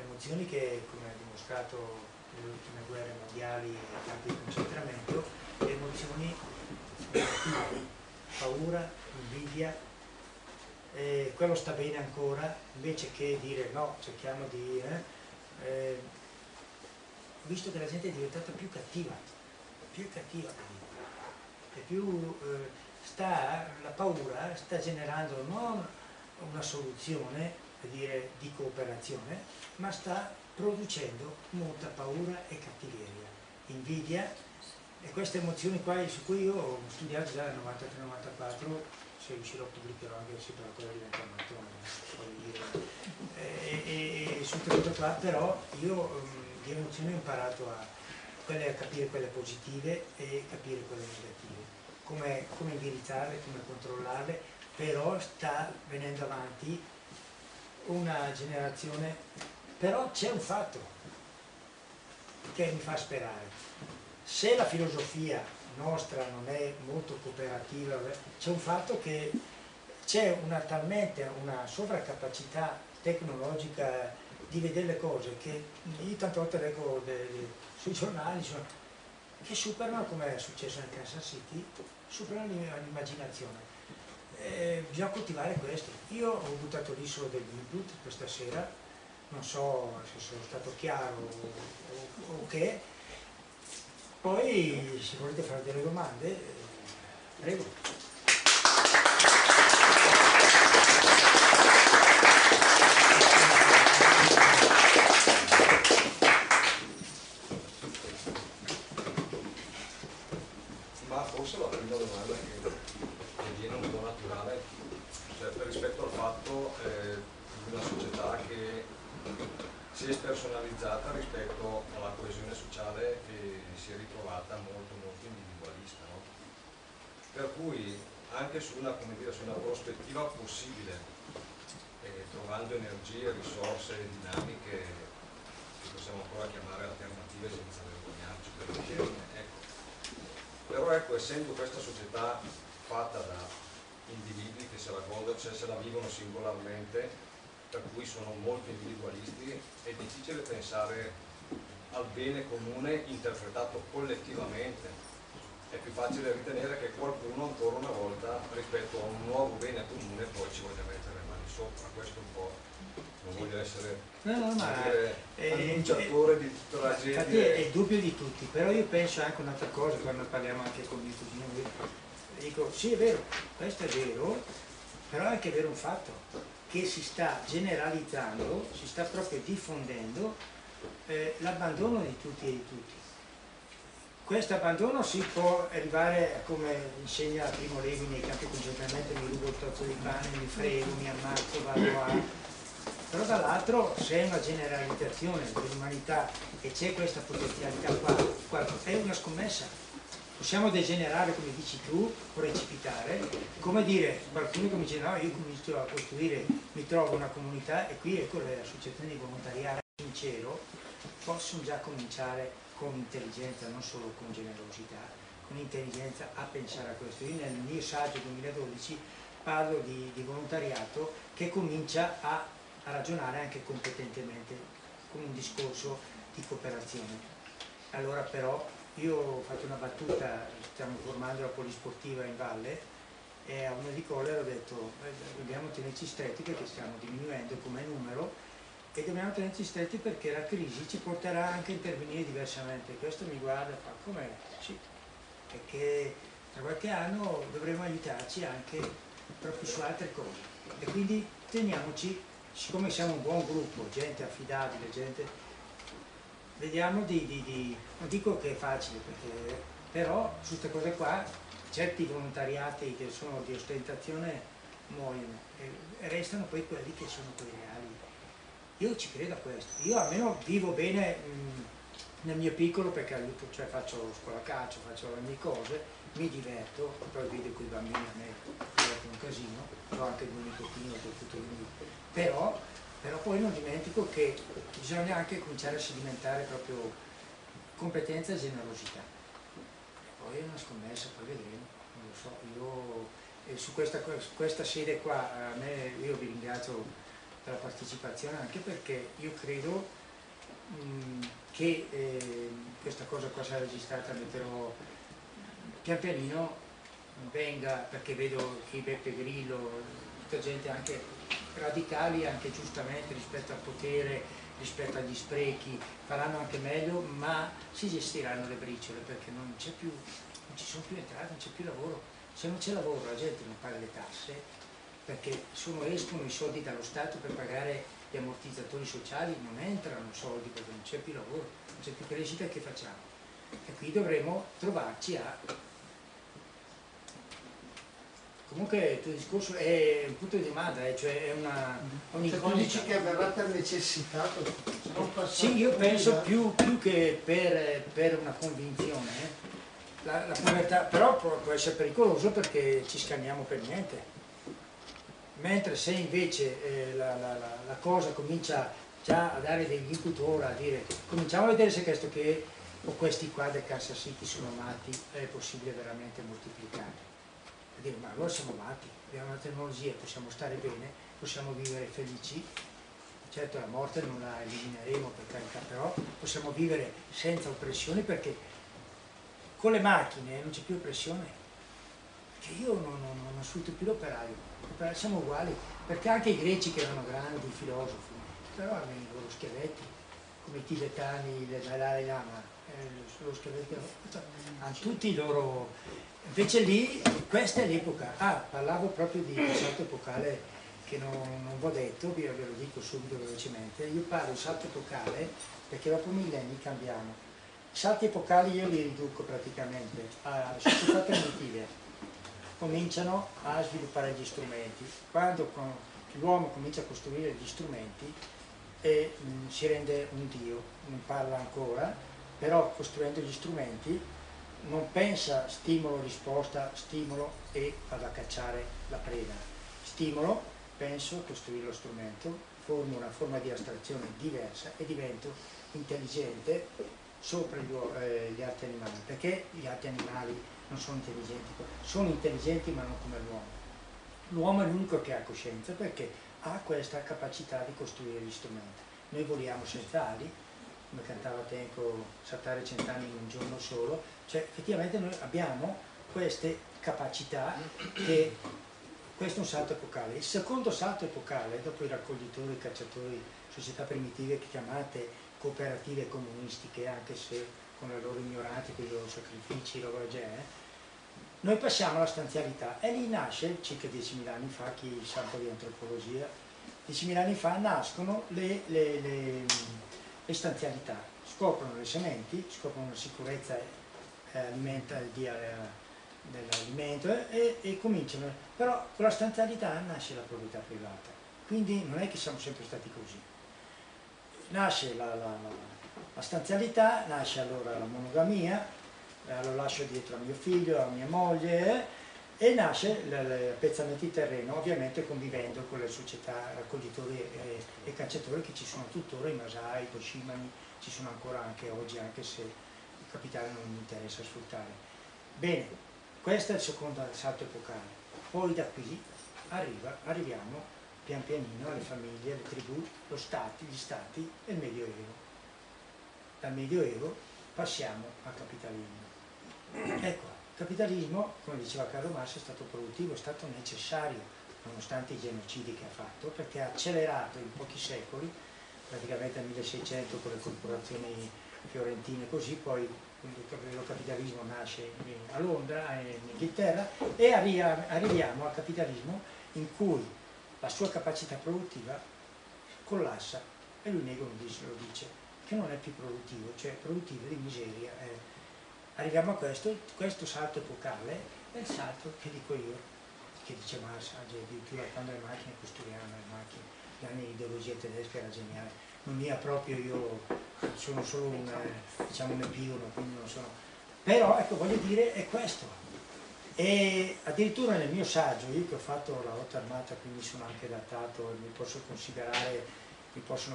emozioni che, come ha dimostrato nelle ultime guerre mondiali e campi di concentramento, le emozioni negative, paura, invidia, quello sta bene ancora, invece che dire no, cerchiamo di... ho visto che la gente è diventata più cattiva, e più la paura sta generando non una soluzione, per dire, di cooperazione, ma sta producendo molta paura e cattiveria, invidia, e queste emozioni qua su cui io ho studiato già nel 93-94, se riuscirò pubblicherò anche se per quello diventa un mattone, e su tutto qua, però io di emozioni ho imparato a capire quelle positive e capire quelle negative, come indirizzarle, come controllarle, però sta venendo avanti una generazione, però c'è un fatto che mi fa sperare: se la filosofia nostra non è molto cooperativa, c'è un fatto che c'è talmente una sovraccapacità tecnologica di vedere le cose che io tante volte leggo sui giornali che superano, come è successo nel Kansas City, superano l'immaginazione. Bisogna coltivare questo. Io ho buttato lì solo degli input questa sera, non so se sono stato chiaro o che. Poi se volete fare delle domande, prego. Ma forse la prima domanda che viene un po' naturale, cioè rispetto al fatto di una società che si è spersonalizzata rispetto alla coesione sociale e si è ritrovata molto individualista, no? Per cui anche su una, come dire, su una prospettiva possibile, trovando energie, risorse, dinamiche che possiamo ancora chiamare alternative senza vergognarci per il termine, ecco. Però ecco, essendo questa società fatta da individui che se la godono, cioè se la vivono singolarmente, per cui sono molto individualisti, è difficile pensare al bene comune interpretato collettivamente. È più facile ritenere che qualcuno ancora una volta rispetto a un nuovo bene comune poi ci voglia mettere le mani sopra. Questo un po', non voglio essere annunciatore di tragedie. Infatti è il dubbio di tutti, però io penso anche un'altra cosa quando parliamo anche con mio cugino, dico sì è vero, questo è vero, però è anche vero un fatto che si sta generalizzando, si sta proprio diffondendo l'abbandono di tutti e di tutti. Questo abbandono si può arrivare, come insegna Primo Levi nei campi concentramento, mi rubo il tozzo di pane, mi frego, mi ammazzo, vado a... Però dall'altro se è una generalizzazione dell'umanità e c'è questa potenzialità qua, è una scommessa. Possiamo degenerare, come dici tu, o precipitare, come dire, qualcuno comincia, no, io comincio a costruire, mi trovo una comunità e qui ecco le associazioni di volontariato sincero possono già cominciare con intelligenza, non solo con generosità, con intelligenza a pensare a questo. Io nel mio saggio 2012 parlo di volontariato che comincia a ragionare anche competentemente con un discorso di cooperazione. Allora però io ho fatto una battuta, stiamo formando la polisportiva in valle e a uno di Collera ho detto dobbiamo tenerci stretti perché stiamo diminuendo come numero e dobbiamo tenerci stretti perché la crisi ci porterà anche a intervenire diversamente. Questo mi guarda e fa come? Sì, perché tra qualche anno dovremo aiutarci anche proprio su altre cose e quindi teniamoci, siccome siamo un buon gruppo, gente affidabile, gente... Vediamo non dico che è facile, perché, però su queste cose qua certi volontariati che sono di ostentazione muoiono e restano poi quelli che sono quelli reali. Io ci credo a questo, io almeno vivo bene nel mio piccolo perché aiuto, cioè faccio scuola calcio, faccio le mie cose, mi diverto, poi vedo quei bambini a me divertono un casino, ho anche due nipotini, però poi non dimentico che bisogna anche cominciare a sedimentare proprio competenza e generosità. E poi è una scommessa, poi vedremo, non lo so, io su questa sede qua, io vi ringrazio per la partecipazione anche perché io credo che questa cosa qua sarà registrata, metterò pian pianino, venga, perché vedo che Beppe Grillo, tutta gente anche radicali anche giustamente rispetto al potere, rispetto agli sprechi, faranno anche meglio, ma si gestiranno le briciole perché non ci sono più entrate, non c'è più lavoro. Se non c'è lavoro la gente non paga le tasse perché escono i soldi dallo Stato per pagare gli ammortizzatori sociali, non entrano soldi perché non c'è più lavoro, non c'è più crescita, che facciamo? E qui dovremo trovarci a... Comunque il tuo discorso è un punto di domanda, cioè è un'incognita. Cioè tu dici che avverrà per necessità? Sì, io penso più che per una convinzione, la povertà, però può essere pericoloso perché ci scanniamo per niente. Mentre se invece la cosa comincia già a dare degli input ora, a dire, cominciamo a vedere se questo che o questi qua del Kansas City sono matti, è possibile veramente moltiplicare. E dire, ma allora siamo matti, abbiamo una tecnologia, possiamo stare bene, possiamo vivere felici, certo la morte non la elimineremo per carità, però possiamo vivere senza oppressioni, perché con le macchine non c'è più oppressione, perché io non sfrutto più l'operaio, siamo uguali, perché anche i greci che erano grandi filosofi, però avevano i loro scheletri, come i tibetani, il Dalai Lama, lo scheletro, hanno tutti i loro... Invece lì, questa è l'epoca. Parlavo proprio di un salto epocale che non vi ho detto, ve lo dico subito velocemente. Io parlo di salto epocale perché dopo millenni cambiamo. I salti epocali io li riduco praticamente a società primitive. Cominciano a sviluppare gli strumenti. Quando l'uomo comincia a costruire gli strumenti e si rende un dio, non parla ancora, però costruendo gli strumenti non pensa stimolo, risposta, stimolo e vado a cacciare la preda. Stimolo, penso, costruire lo strumento, formo una forma di astrazione diversa e divento intelligente sopra gli altri animali, perché gli altri animali non sono intelligenti ma non come l'uomo. L'uomo è l'unico che ha coscienza perché ha questa capacità di costruire gli strumenti. Noi voliamo senza ali, come cantava Tenco, saltare 100 anni in un giorno solo, cioè effettivamente noi abbiamo queste capacità che questo è un salto epocale. Il secondo salto epocale, dopo i raccoglitori, i cacciatori, società primitive che chiamate cooperative comunistiche, anche se con la loro ignoranza, con i loro sacrifici, roba genere, noi passiamo alla stanzialità e lì nasce, circa 10.000 anni fa, chi sa un po' di antropologia, 10.000 anni fa nascono le stanzialità, scoprono le sementi, scoprono la sicurezza dell'alimento e cominciano, però con la stanzialità nasce la proprietà privata, quindi non è che siamo sempre stati così. Nasce la stanzialità, nasce allora la monogamia, lo lascio dietro a mio figlio, a mia moglie, e nasce l'appezzamento di terreno, ovviamente convivendo con le società raccoglitori e cacciatori che ci sono tuttora, i Masai, i Toshimani, ci sono ancora anche oggi, anche se il capitale non mi interessa sfruttare. Bene, questo è il secondo salto epocale. Poi da qui arriviamo pian pianino alle famiglie, alle tribù, gli stati e il Medioevo. Dal Medioevo passiamo al capitalismo. Ecco, il capitalismo, come diceva Carlo Marx, è stato produttivo, è stato necessario, nonostante i genocidi che ha fatto, perché ha accelerato in pochi secoli, praticamente nel 1600 con le corporazioni fiorentine così, poi il capitalismo nasce a Londra, in Inghilterra, e arriviamo al capitalismo in cui la sua capacità produttiva collassa, e lui lo dice, che non è più produttivo, cioè produttivo di miseria. Arriviamo a questo salto epocale, è il salto che dico io, che dice Marx, addirittura quando le macchine costruiranno le macchine, la mia ideologia tedesca era geniale, non mia proprio, io sono solo un epigone, quindi non sono... Però, ecco, voglio dire, è questo. E addirittura nel mio saggio, io che ho fatto la lotta armata, quindi sono anche datato e mi possono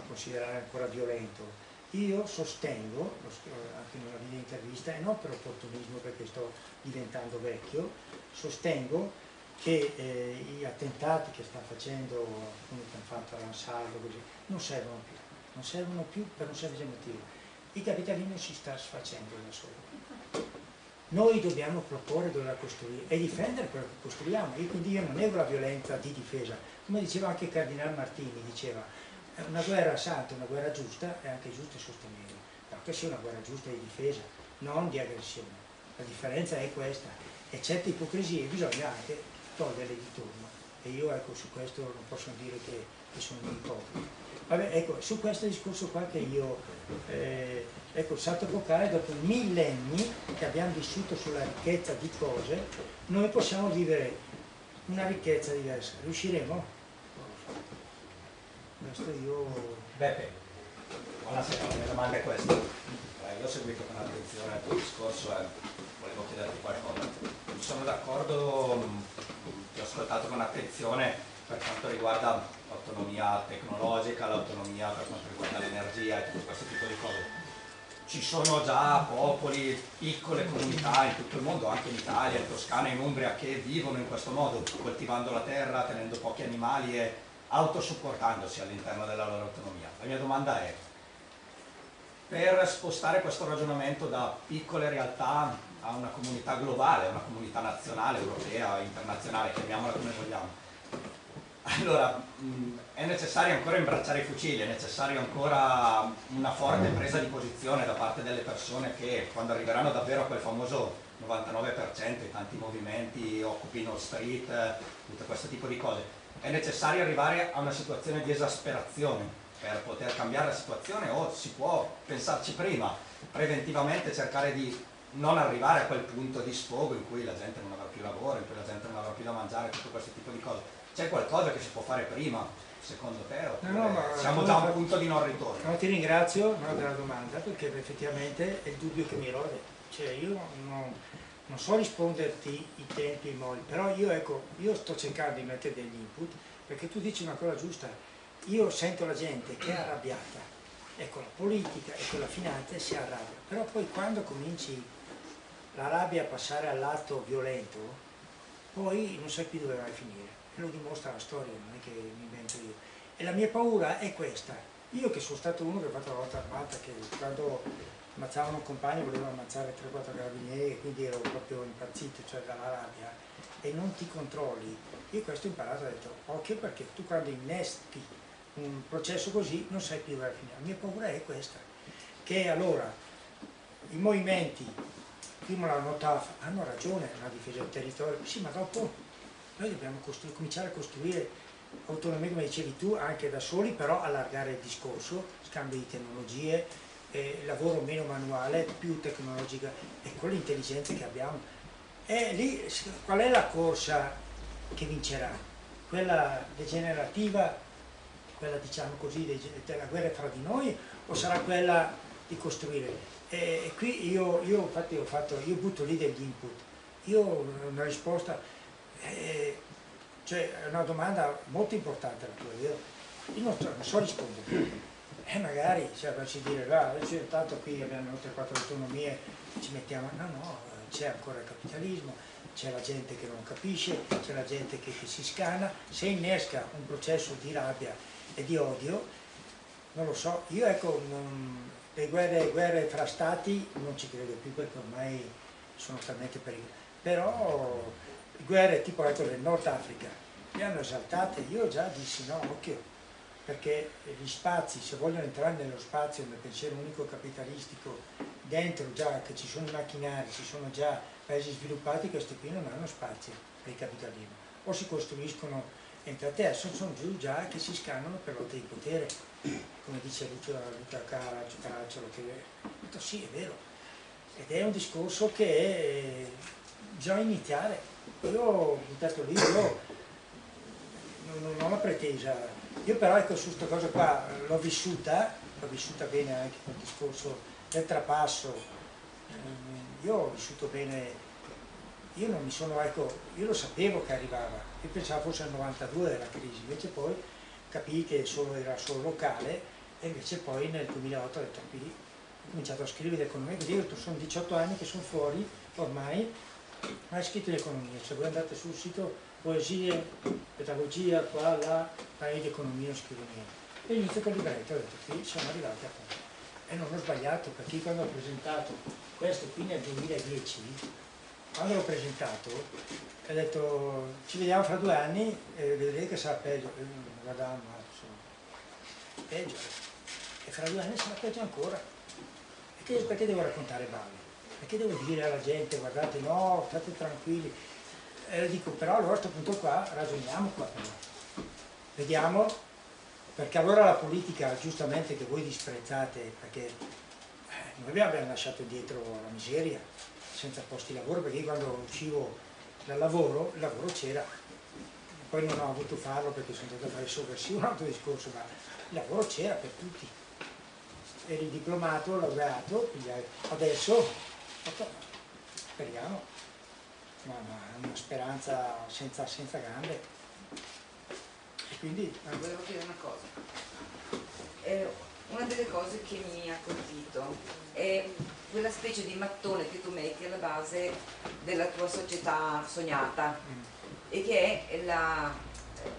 considerare ancora violento, io sostengo, anche in una video intervista, e non per opportunismo perché sto diventando vecchio, sostengo che gli attentati che sta facendo, appunto, che hanno fatto all'Ansaldo, così, non servono più per un semplice motivo. Il capitalismo si sta sfacendo da solo. Noi dobbiamo proporre, dobbiamo costruire e difendere quello che costruiamo. E quindi io non nego la violenza di difesa. Come diceva anche il Cardinal Martini, diceva, una guerra santa, una guerra giusta, è anche giusto sostenerla, però che sia una guerra giusta di difesa, non di aggressione. La differenza è questa, e certe ipocrisie bisogna anche toglierle di torno, e io ecco su questo non posso dire che sono un ipocrita. Vabbè, ecco, su questo discorso qua che io, ecco, il salto epocale, dopo millenni che abbiamo vissuto sulla ricchezza di cose, noi possiamo vivere una ricchezza diversa, riusciremo? Questo io... Beppe, buonasera, la mia domanda è questa. Io ho seguito con attenzione il tuo discorso e volevo chiederti qualcosa. Sono d'accordo, ti ho ascoltato con attenzione per quanto riguarda l'autonomia tecnologica, l'autonomia per quanto riguarda l'energia e tutto questo tipo di cose. ci sono già popoli, piccole comunità in tutto il mondo, anche in Italia, in Toscana, in Umbria, che vivono in questo modo, coltivando la terra, tenendo pochi animali e autosupportandosi all'interno della loro autonomia. La mia domanda è, per spostare questo ragionamento da piccole realtà a una comunità globale, una comunità nazionale, europea, internazionale, chiamiamola come vogliamo, allora è necessario ancora imbracciare i fucili, è necessario ancora una forte presa di posizione da parte delle persone che, quando arriveranno davvero a quel famoso 99%, i tanti movimenti, Occupy Wall Street, tutto questo tipo di cose, è necessario arrivare a una situazione di esasperazione per poter cambiare la situazione, o si può pensarci prima, preventivamente cercare di non arrivare a quel punto di sfogo in cui la gente non avrà più lavoro, in cui la gente non avrà più da mangiare, tutto questo tipo di cose. C'è qualcosa che si può fare prima, secondo te? Siamo già a un punto di non ritorno? No, ti ringrazio della domanda, perché effettivamente è il dubbio che mi rode. Cioè io non so risponderti i tempi e i modi, però io sto cercando di mettere degli input, perché tu dici una cosa giusta. Io sento la gente che è arrabbiata, e con la politica e con la finanza si arrabbia, però poi quando cominci la rabbia a passare all'atto violento, poi non sai più dove vai a finire, e lo dimostra la storia, non è che mi invento io. E la mia paura è questa. Io che sono stato uno che ha fatto la lotta armata, che quando ammazzavano un compagno voleva ammazzare 3-4 carabinieri, e quindi ero proprio impazzito, cioè dalla rabbia, e non ti controlli. Io questo ho imparato, ho detto occhio, perché tu quando innesti un processo così non sai più dove va a finire. La mia paura è questa, che allora i movimenti, prima la nota hanno ragione, la difesa del territorio, sì, ma dopo noi dobbiamo cominciare a costruire autonomia, come dicevi tu, anche da soli, però allargare il discorso, scambio di tecnologie, lavoro meno manuale, più tecnologica, e con l'intelligenza che abbiamo. E lì qual è la corsa che vincerà? Quella degenerativa, quella diciamo così della guerra tra di noi, o sarà quella di costruire? E qui io infatti io butto lì degli input, io ho una risposta, cioè è una domanda molto importante la tua, io non so rispondere, magari cioè, facci dire, cioè, tanto qui abbiamo 3-4 autonomie, ci mettiamo, no, c'è ancora il capitalismo, c'è la gente che non capisce, c'è la gente che si scana, se innesca un processo di rabbia e di odio, non lo so, io le guerre fra stati non ci credo più, perché ormai sono talmente pericolose, però guerre tipo del Nord Africa le hanno esaltate. Io già dissi no, occhio, perché gli spazi, se vogliono entrare nello spazio, nel pensiero unico capitalistico, dentro già che ci sono i macchinari, ci sono già paesi sviluppati, questi qui non hanno spazio per il capitalismo, o si costruiscono entrate adesso, sono giù già che si scannano per lotte di potere, come dice Luca Caracciolo, che sì, è vero, ed è un discorso che bisogna iniziare. Io ho buttato lì, io non ho la pretesa, io però ecco su questa cosa qua l'ho vissuta bene anche col discorso del trapasso, io ho vissuto bene. Io non mi sono, io lo sapevo che arrivava, io pensavo fosse il 92 la crisi, invece poi capii che era solo locale, e invece poi nel 2008 ho detto qui, ho cominciato a scrivere economia, così io sono 18 anni che sono fuori ormai, ma hai scritto l'economia, se voi andate sul sito poesie, pedagogia, qua, là, di economia non scrivo niente. E inizio col libretto, ho detto qui siamo arrivati a qua. E non ho sbagliato, perché quando ho presentato questo qui nel 2010, quando l'ho presentato, ho detto ci vediamo fra 2 anni e vedrete che sarà peggio. Guardavo, ma insomma, peggio. E fra 2 anni sarà peggio ancora. Perché devo raccontare balle? Perché devo dire alla gente, guardate, no, state tranquilli. E dico, però allora a questo punto qua ragioniamo qua però. Vediamo, perché allora la politica, giustamente, che voi disprezzate, perché noi abbiamo lasciato dietro la miseria, senza posti di lavoro, perché io quando uscivo dal lavoro, il lavoro c'era, poi non ho avuto farlo perché sono andato a fare il sovversivo, un altro discorso, ma il lavoro c'era per tutti, eri diplomato, laureato, adesso speriamo, ma una speranza senza gambe, e quindi volevo dire una cosa. Una delle cose che mi ha colpito è è quella specie di mattone che tu metti alla base della tua società sognata e che è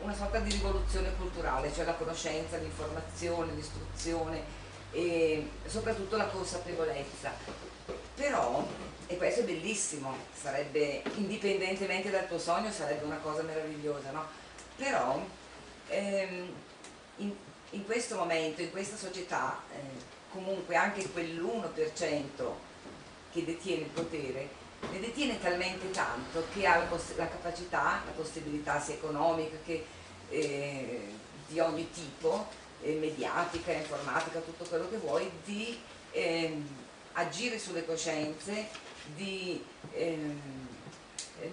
una sorta di rivoluzione culturale, cioè la conoscenza, l'informazione, l'istruzione e soprattutto la consapevolezza. Però, e questo è bellissimo, sarebbe, indipendentemente dal tuo sogno, sarebbe una cosa meravigliosa, no? Però in questo momento, in questa società, comunque anche quell'1% che detiene il potere, ne detiene talmente tanto che ha la capacità, la possibilità sia economica che di ogni tipo, mediatica, informatica, tutto quello che vuoi, di agire sulle coscienze, di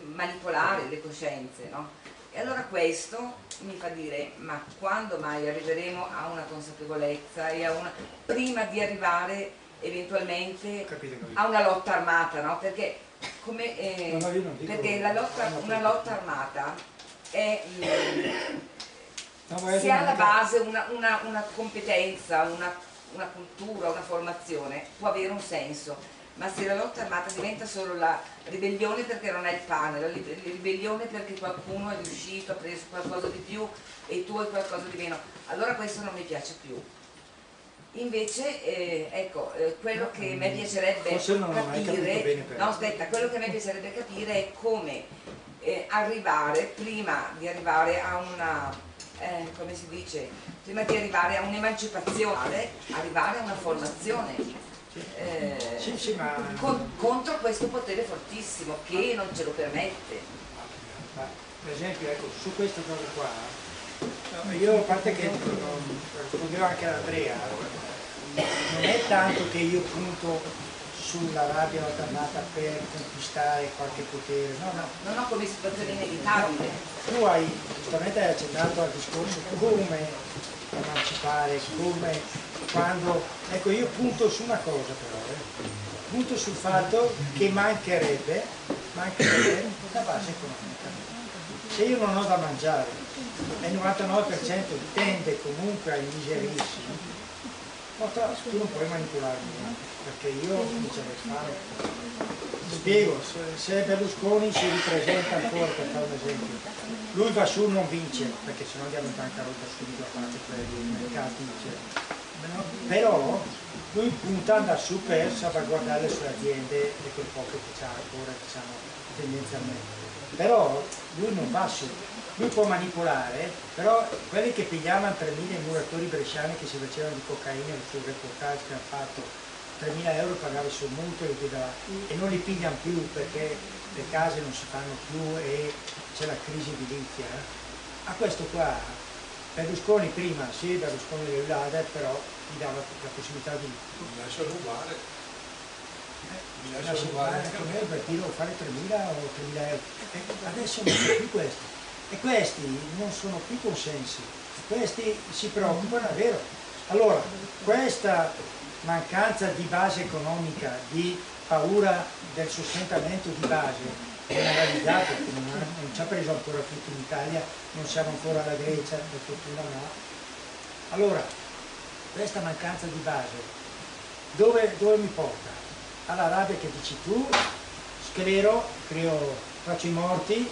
manipolare le coscienze, no? E allora questo mi fa dire, ma quando mai arriveremo a una consapevolezza e prima di arrivare eventualmente a una lotta armata, no? Perché perché una lotta armata è, se ha alla base una competenza, una cultura, una formazione, può avere un senso. Ma se la lotta armata diventa solo la ribellione perché non hai il pane, la ribellione perché qualcuno è riuscito, ha preso qualcosa di più e tu hai qualcosa di meno, allora questo non mi piace più. Invece, ecco, quello che a me piacerebbe capire, no aspetta, quello che a me piacerebbe capire è come arrivare, prima di arrivare a una, come si dice, prima di arrivare a un'emancipazione, arrivare a una formazione. Contro questo potere fortissimo che non ce lo permette. Per esempio, ecco, su questa cosa qua, io a parte che rispondevo anche ad Andrea, non è tanto che io punto sulla rabbia alternata per conquistare qualche potere, no, come situazione inevitabile. Tu hai giustamente accennato al discorso come emancipare, come quando, ecco, io punto su una cosa però, punto sul fatto che mancherebbe la base economica. Se io non ho da mangiare e il 99% tende comunque ai miserissimi, tu non puoi manipolarmi, perché io comincerei a fare. Spiego, se Berlusconi si ripresenta ancora, per fare un esempio, lui va su non vince, perché sennò andiamo in bancarotta subito, a parte quelli i mercati, però lui punta ad andare su per salvaguardare le sue aziende e quel poco che ha ancora, diciamo, tendenzialmente. Però lui non va su, lui può manipolare, però quelli che pigliavano 3.000 muratori bresciani che si facevano di cocaina sul reportage che hanno fatto, 3.000 euro pagava il suo mutuo e non li pigliano più perché le case non si fanno più e c'è la crisi edilizia. A questo qua Berlusconi prima, sì, Berlusconi le ulade, però gli dava la possibilità di... Mi lascia rubare. Mi lascia rubare anche me, perché io devo fare 3.000 o 3.000 euro. Adesso non c'è più questo. E questi non sono più consensi. Questi si preoccupano, è vero. Allora, questa mancanza di base economica, di paura del sostentamento di base, generalizzato, che non ci ha preso ancora tutto in Italia, non siamo ancora alla Grecia, per fortuna no. Allora, questa mancanza di base, dove mi porta? Alla rabbia che dici tu, sclero, faccio i morti,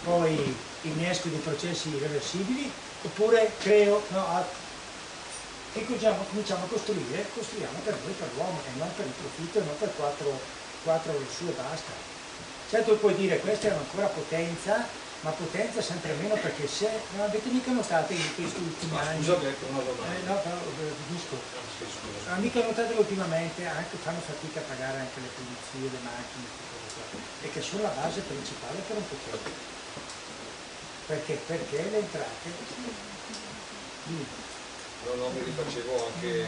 poi innesco dei processi irreversibili, oppure creo, e cominciamo a costruiamo per noi, per l'uomo, e non per il profitto, e non per quattro su e basta. Certo puoi dire questa è ancora potenza, ma potenza sempre meno, perché se non avete mica notato in questi ultimi anni. Scusa, una domanda. No, però capisco. Non mica notato che ultimamente anche fanno fatica a pagare anche le pulizie, le macchine, e che sono la base principale per un potere. Perché le entrate. No, mi rifacevo anche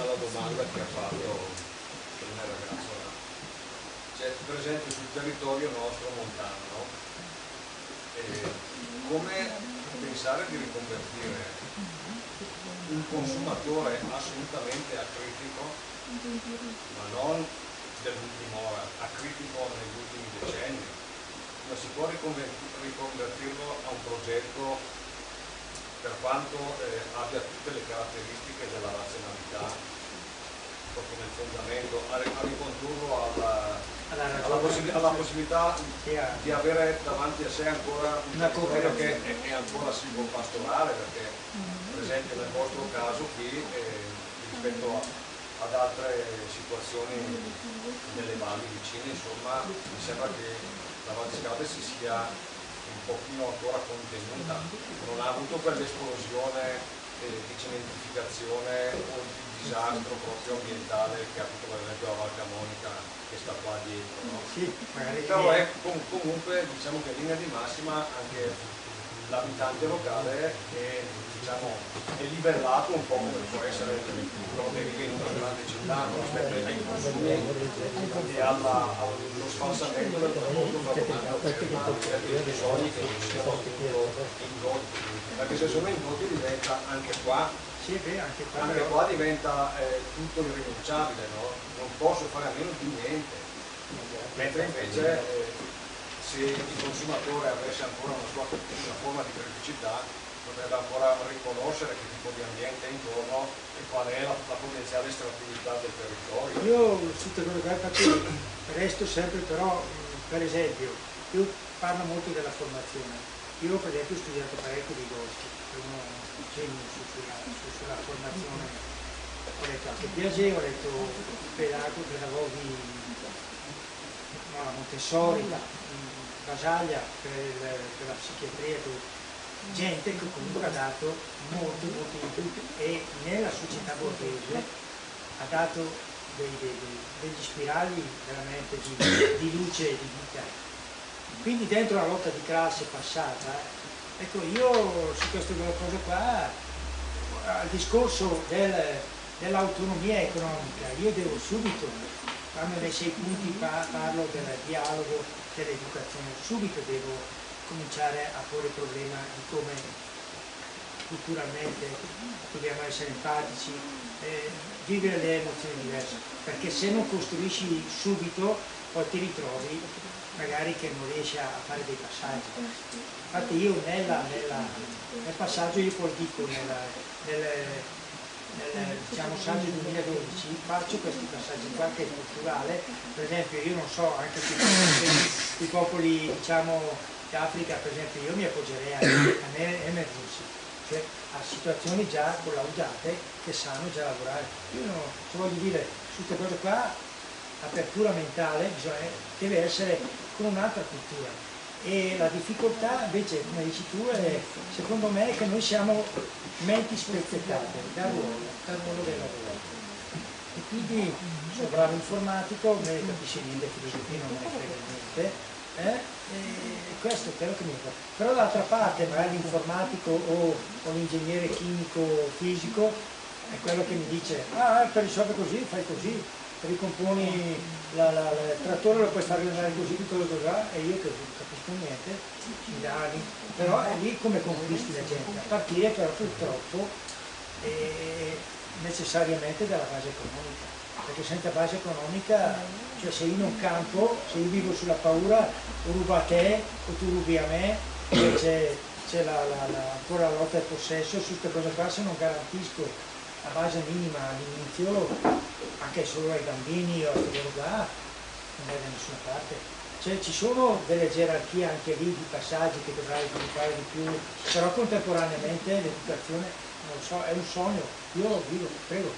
alla domanda che ha fatto il ragazzo. Cioè, per esempio sul territorio nostro montano, no? Come pensare di riconvertire un consumatore assolutamente acritico, ma non dell'ultima ora, acritico negli ultimi decenni, ma si può riconvertirlo a un progetto per quanto abbia tutte le caratteristiche della razionalità proprio nel fondamento, a ricondurlo alla ragione, possibilità sia di avere davanti a sé ancora un una territorio che cooperazione. è ancora silvopastorale, perché per esempio nel vostro caso qui rispetto ad altre situazioni nelle valli vicine, insomma, mi sembra che la Val di Scalve si sia un pochino ancora contenuta, non ha avuto quell'esplosione di cementificazione o di disastro proprio ambientale che ha avuto per esempio la Val Camonica, che sta qua dietro, no? Sì, magari Però è comunque, diciamo che in linea di massima anche l'abitante locale è, diciamo, è livellato un po' come può essere quello che vive in una grande città, no? Rispetto ai consumi e allo sfalsamento del prodotto fatto per bisogni che non siano appunto indotti, perché se sono indotti diventa anche qua sì, beh, anche anche qua diventa tutto irrinunciabile, no? Non posso fare a meno di niente, mentre invece se il consumatore avesse ancora una forma di criticità dovrebbe ancora riconoscere che tipo di ambiente è intorno e qual è la potenziale estrattività del territorio. io su tutte quelle cose, infatti resto sempre però, per esempio, io parlo molto della formazione. Io per esempio ho studiato parecchio di boschi, per uno cenno sulla formazione, ho letto anche Piaget, ho letto pedagoghi, no, la Montessori, Basaglia per la psichiatria, gente che comunque ha dato molto input e nella società borghese ha dato degli spirali veramente di luce e di vita. Quindi dentro la lotta di classe passata, ecco, io su queste due cose qua, al discorso dell'autonomia economica, io devo subito, quando nei 6 punti parlo del dialogo, dell'educazione, subito devo cominciare a porre il problema di come culturalmente dobbiamo essere empatici, vivere le emozioni diverse, perché se non costruisci subito poi ti ritrovi magari che non riesci a fare dei passaggi. Infatti io nel passaggio, io poi dico nel diciamo, saggio 2012 faccio questi passaggi qua che è culturale, per esempio io non so, anche i popoli diciamo d'Africa, per esempio io mi appoggerei a emergency, cioè a situazioni già collaudate che sanno già lavorare. Io non, voglio dire, su queste cose qua apertura mentale deve essere con un'altra cultura, e la difficoltà invece, come dici tu, è, secondo me, è che noi siamo menti spezzettate dal ruolo del lavoro, e quindi sono bravo informatico, non ne capisce niente, filosofia non me ne frega niente, e questo è quello che mi fa. Però d'altra parte magari l'informatico o l'ingegnere chimico fisico è quello che mi dice per risolvere così fai così, ricomponi il trattore, lo puoi fare andare così, tutto lo cos'ha, e io che non capisco niente, mi dà lì. Però è lì come conquisti la gente, a partire però purtroppo necessariamente dalla base economica, perché senza base economica, cioè se io non campo, se io vivo sulla paura, o rubo a te o tu rubi a me, c'è ancora la lotta del possesso, su queste cose qua, se non garantisco la base minima all'inizio, anche solo ai bambini o a quello là, non vai da nessuna parte. Cioè ci sono delle gerarchie anche lì di passaggi che dovrai sviluppare di più, però contemporaneamente l'educazione, non lo so, è un sogno. Io lo vivo, prego.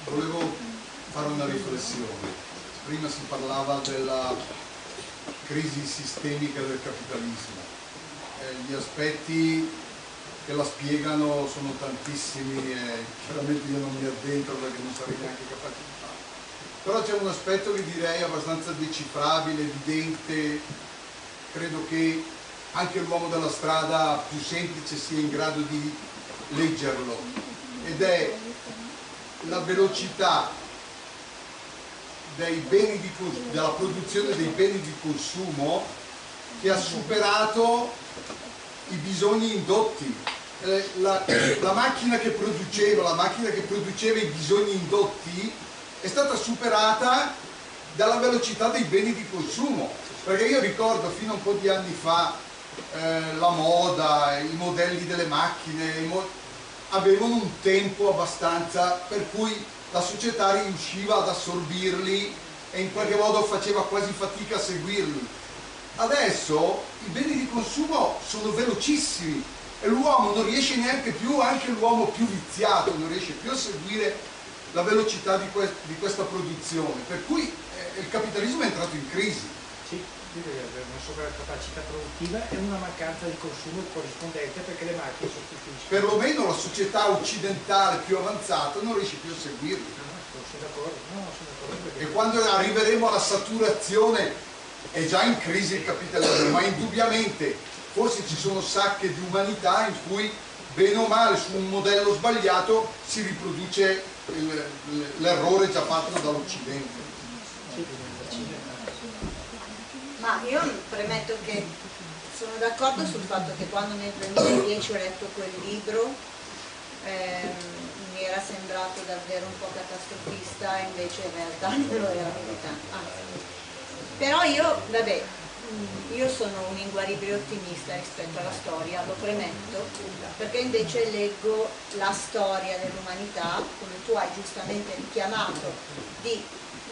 Volevo fare una riflessione. Prima si parlava della crisi sistemica del capitalismo. Gli aspetti che la spiegano sono tantissimi e chiaramente io non mi addentro perché non sarei neanche capace di farlo. Però c'è un aspetto che direi abbastanza decifrabile, evidente, credo che anche l'uomo della strada più semplice sia in grado di leggerlo, ed è la velocità della produzione dei beni di consumo che ha superato i bisogni indotti. La macchina che produceva i bisogni indotti è stata superata dalla velocità dei beni di consumo, perché io ricordo fino a un po' di anni fa la moda, i modelli delle macchine avevano un tempo abbastanza per cui la società riusciva ad assorbirli e in qualche modo faceva quasi fatica a seguirli. Adesso i beni di consumo sono velocissimi e l'uomo non riesce neanche più, anche l'uomo più viziato, non riesce più a seguire la velocità di questa produzione, per cui il capitalismo è entrato in crisi. Sì, una sovracapacità produttiva e una mancanza di consumo corrispondente, perché le macchine sostituiscono. Perlomeno la società occidentale più avanzata non riesce più a seguirli. Sono d'accordo, no, sono d'accordo. E quando arriveremo alla saturazione è già in crisi il capitalismo, ma indubbiamente forse ci sono sacche di umanità in cui bene o male su un modello sbagliato si riproduce l'errore già fatto dall'Occidente. Ma io premetto che sono d'accordo sul fatto che quando nel 2010 ho letto quel libro mi era sembrato davvero un po' catastrofista, invece in realtà non lo era più tanto. Però io sono un inguaribile ottimista rispetto alla storia, lo premetto, perché invece leggo la storia dell'umanità, come tu hai giustamente richiamato, di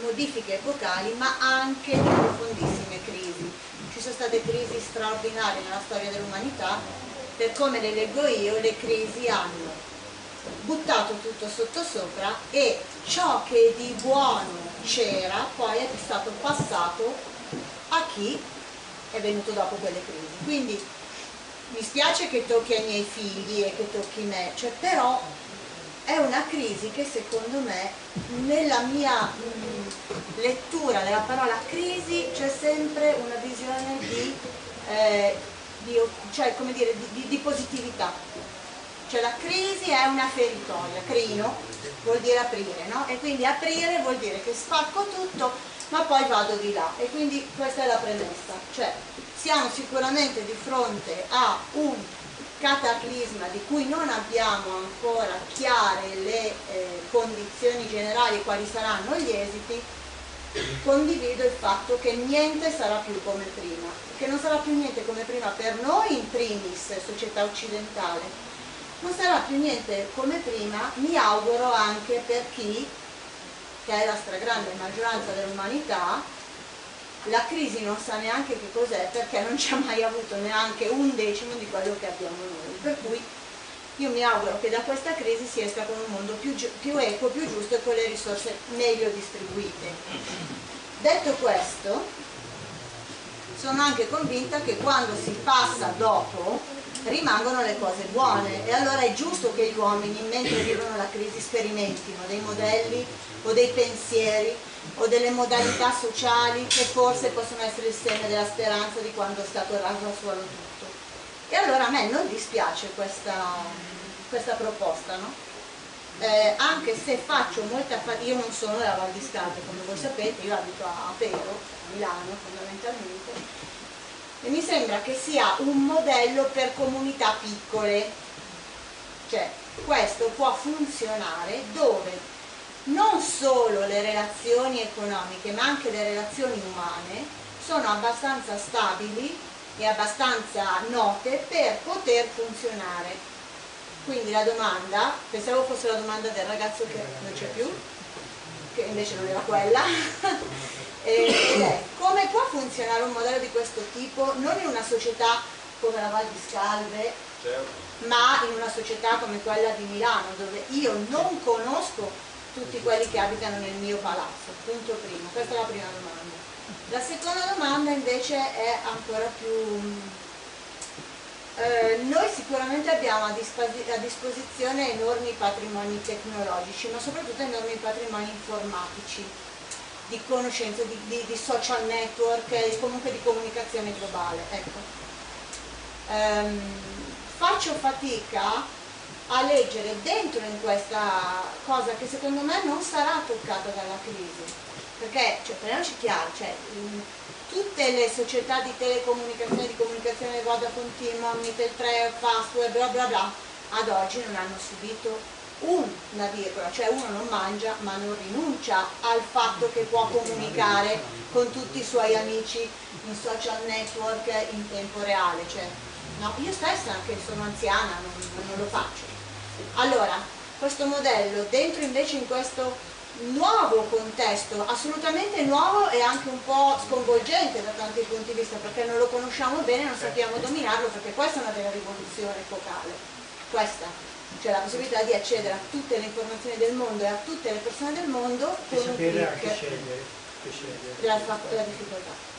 modifiche epocali, ma anche di profondissime crisi. Ci sono state crisi straordinarie nella storia dell'umanità, per come le leggo io, le crisi hanno buttato tutto sottosopra e ciò che di buono c'era poi è stato passato a chi è venuto dopo quelle crisi. Quindi mi spiace che tocchi ai miei figli e che tocchi me, cioè, però è una crisi che secondo me nella mia lettura della parola crisi c'è sempre una visione di positività. Cioè la crisi è una feritoia, crino vuol dire aprire, no? E quindi aprire vuol dire che spacco tutto ma poi vado di là, e quindi questa è la premessa, cioè siamo sicuramente di fronte a un cataclisma di cui non abbiamo ancora chiare le condizioni generali e quali saranno gli esiti. Condivido il fatto che niente sarà più come prima, che non sarà più niente come prima per noi in primis, società occidentale, non sarà più niente come prima, mi auguro, anche per chi, che è la stragrande maggioranza dell'umanità, la crisi non sa neanche che cos'è, perché non ci ha mai avuto neanche un decimo di quello che abbiamo noi, per cui io mi auguro che da questa crisi si esca con un mondo più equo, più giusto e con le risorse meglio distribuite. Detto questo, sono anche convinta che quando si passa dopo rimangono le cose buone, e allora è giusto che gli uomini, mentre vivono la crisi, sperimentino dei modelli o dei pensieri o delle modalità sociali che forse possono essere il seme della speranza di quando è stato raso al suolo tutto. E allora a me non dispiace questa proposta, no? Anche se faccio molta fatica, io non sono della Val di Scalve, come voi sapete, io abito a Pero, a Milano fondamentalmente, e mi sembra che sia un modello per comunità piccole, cioè questo può funzionare dove non solo le relazioni economiche ma anche le relazioni umane sono abbastanza stabili e abbastanza note per poter funzionare. Quindi la domanda, pensavo fosse la domanda del ragazzo che non c'è più, che invece non era quella, come può funzionare un modello di questo tipo non in una società come la Val di Scalve, ma in una società come quella di Milano, dove io non conosco tutti quelli che abitano nel mio palazzo, punto primo. Questa è la prima domanda. La seconda domanda invece è ancora più... noi sicuramente abbiamo a disposizione enormi patrimoni tecnologici, ma soprattutto enormi patrimoni informatici, di conoscenza, di social network e comunque di comunicazione globale. Ecco. Faccio fatica a leggere dentro in questa cosa che secondo me non sarà toccata dalla crisi, perché, cioè, prendiamoci chiaro, cioè, tutte le società di telecomunicazione, di comunicazione Vodafone, T-Mobile, Mitel3, Fastweb, bla bla bla, ad oggi non hanno subito una virgola, cioè uno non mangia ma non rinuncia al fatto che può comunicare con tutti i suoi amici in social network in tempo reale, cioè, no, io stessa che sono anziana non lo faccio. Allora, questo modello dentro invece in questo nuovo contesto, assolutamente nuovo e anche un po' sconvolgente da tanti punti di vista, perché non lo conosciamo bene, non sappiamo dominarlo, perché questa è una vera rivoluzione epocale, questa, cioè la possibilità di accedere a tutte le informazioni del mondo e a tutte le persone del mondo con un sapere anche click. scegliere. La difficoltà.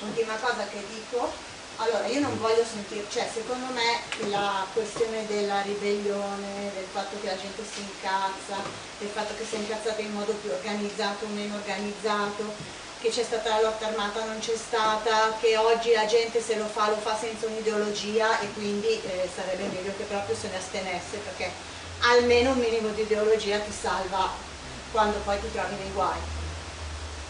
Ultima cosa che dico, allora io non voglio sentire, cioè secondo me la questione della ribellione, del fatto che la gente si incazza, del fatto che si è incazzata in modo più organizzato o meno organizzato, che c'è stata la lotta armata o non c'è stata, che oggi la gente se lo fa senza un'ideologia e quindi sarebbe meglio che proprio se ne astenesse, perché almeno un minimo di ideologia ti salva quando poi ti trovi nei guai.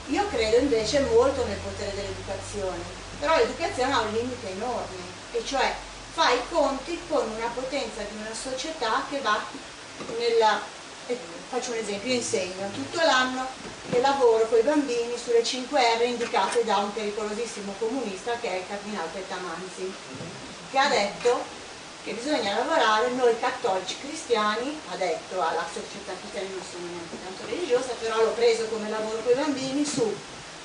Io credo invece molto nel potere dell'educazione, però l'educazione ha un limite enorme, e cioè fa i conti con una potenza di una società che va nella... Faccio un esempio, io insegno tutto l'anno e lavoro con i bambini sulle 5R indicate da un pericolosissimo comunista che è il cardinale Pettamanzi, che ha detto che bisogna lavorare, noi cattolici cristiani, ha detto alla società cristiana, non sono neanche tanto religiosa, però l'ho preso come lavoro con i bambini, su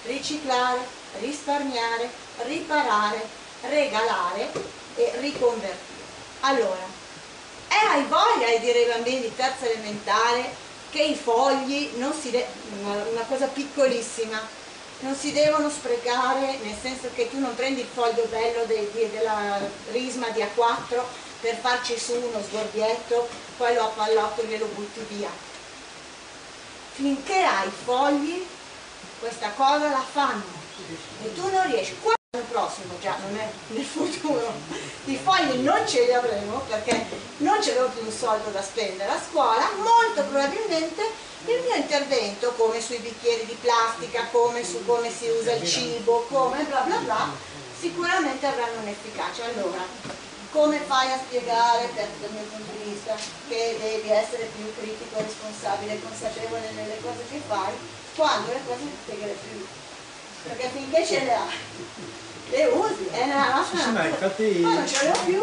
riciclare, risparmiare, riparare, regalare e riconvertire. Allora, hai voglia di dire ai bambini di terza elementare che i fogli non si una cosa piccolissima, non si devono sprecare, nel senso che tu non prendi il foglio bello della risma di A4 per farci su uno sgorbietto, poi lo appallottoli e lo butti via. Finché hai fogli, questa cosa la fanno e tu non riesci. L'anno prossimo, già non è nel futuro, i fogli non ce li avremo perché non c'avevo più un soldo da spendere a scuola, molto probabilmente il mio intervento, come sui bicchieri di plastica, come su come si usa il cibo, come bla bla bla, sicuramente avranno un'efficacia. Allora, come fai a spiegare, dal mio punto di vista, che devi essere più critico, responsabile e consapevole nelle cose che fai, quando le cose non spiegare più? Perché finché ce le hai, le usi, è nella nostra Sì, ma infatti, poi non ce le ho più.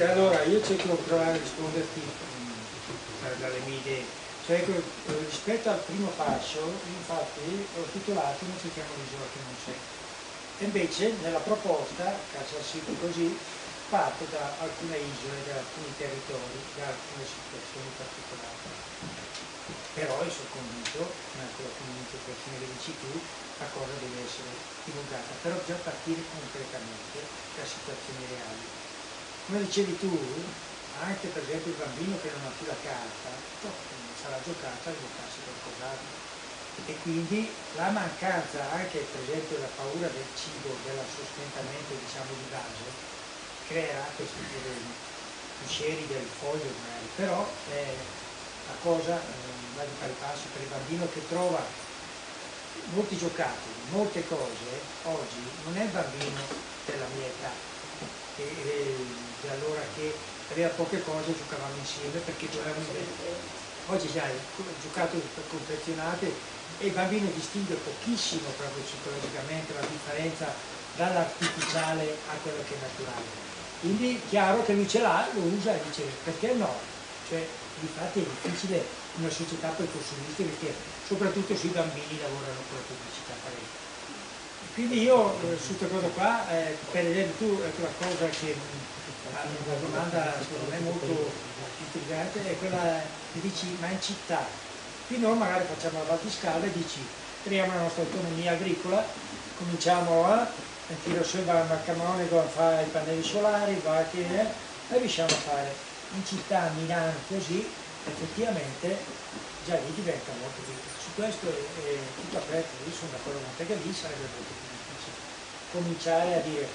allora io cerco di provare a risponderti dalle mie idee. Cioè, rispetto al primo passo, infatti ho titolato Non cerchiamo l'isola che non c'è. E invece nella proposta, Calciasiti così, parto da alcune isole, da alcuni territori, da alcune situazioni particolari. Però io sono convinto, anche la comunicazione che dici tu, la cosa deve essere divulgata, però già partire concretamente da situazioni reali. Come dicevi tu, anche per esempio il bambino che non ha più la carta, sarà giocata a giocarsi qualcos'altro. E quindi la mancanza, anche per esempio la paura del cibo, del sostentamento diciamo di base, creerà questi problemi. Tu scegli del foglio magari, però la cosa va di pari passo per il bambino che trova molti giocattoli, molte cose. Oggi non è il bambino della mia età, di allora che aveva poche cose, giocavamo insieme perché giocavamo insieme. Oggi hai giocattoli confezionati e il bambino distingue pochissimo proprio psicologicamente la differenza dall'artificiale a quello che è naturale. Quindi è chiaro che lui ce l'ha, lo usa e dice perché no? Cioè, infatti è difficile in una società poi consumista perché soprattutto sui bambini lavorano con la pubblicità parecchio. Quindi io su questa cosa qua, per esempio tu, ecco la cosa che una domanda secondo me molto intrigante è quella che dici ma in città, qui noi magari facciamo la battiscala e dici creiamo la nostra autonomia agricola, cominciamo a tirare su il camone, a fare i pannelli solari, e riusciamo a fare in città, a Milano così, effettivamente già lì diventa molto difficile. Su questo è tutto aperto, io sono d'accordo con te che lì sarebbe molto più difficile cominciare a dire,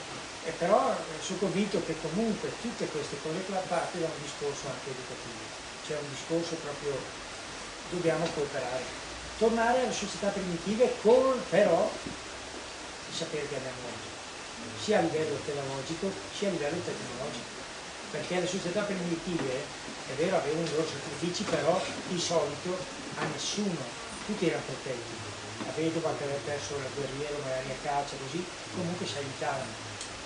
però sono convinto che comunque tutte queste cose qua parte da un discorso anche educativo, cioè un discorso proprio dobbiamo cooperare, tornare alle società primitive con però il sapere che abbiamo oggi, sia a livello pedagogico sia a livello tecnologico. Perché le società primitive, è vero, avevano i loro sacrifici, però di solito a nessuno, tutti erano protetti. La vedova che aveva perso il guerriero magari a caccia, così, comunque si aiutavano.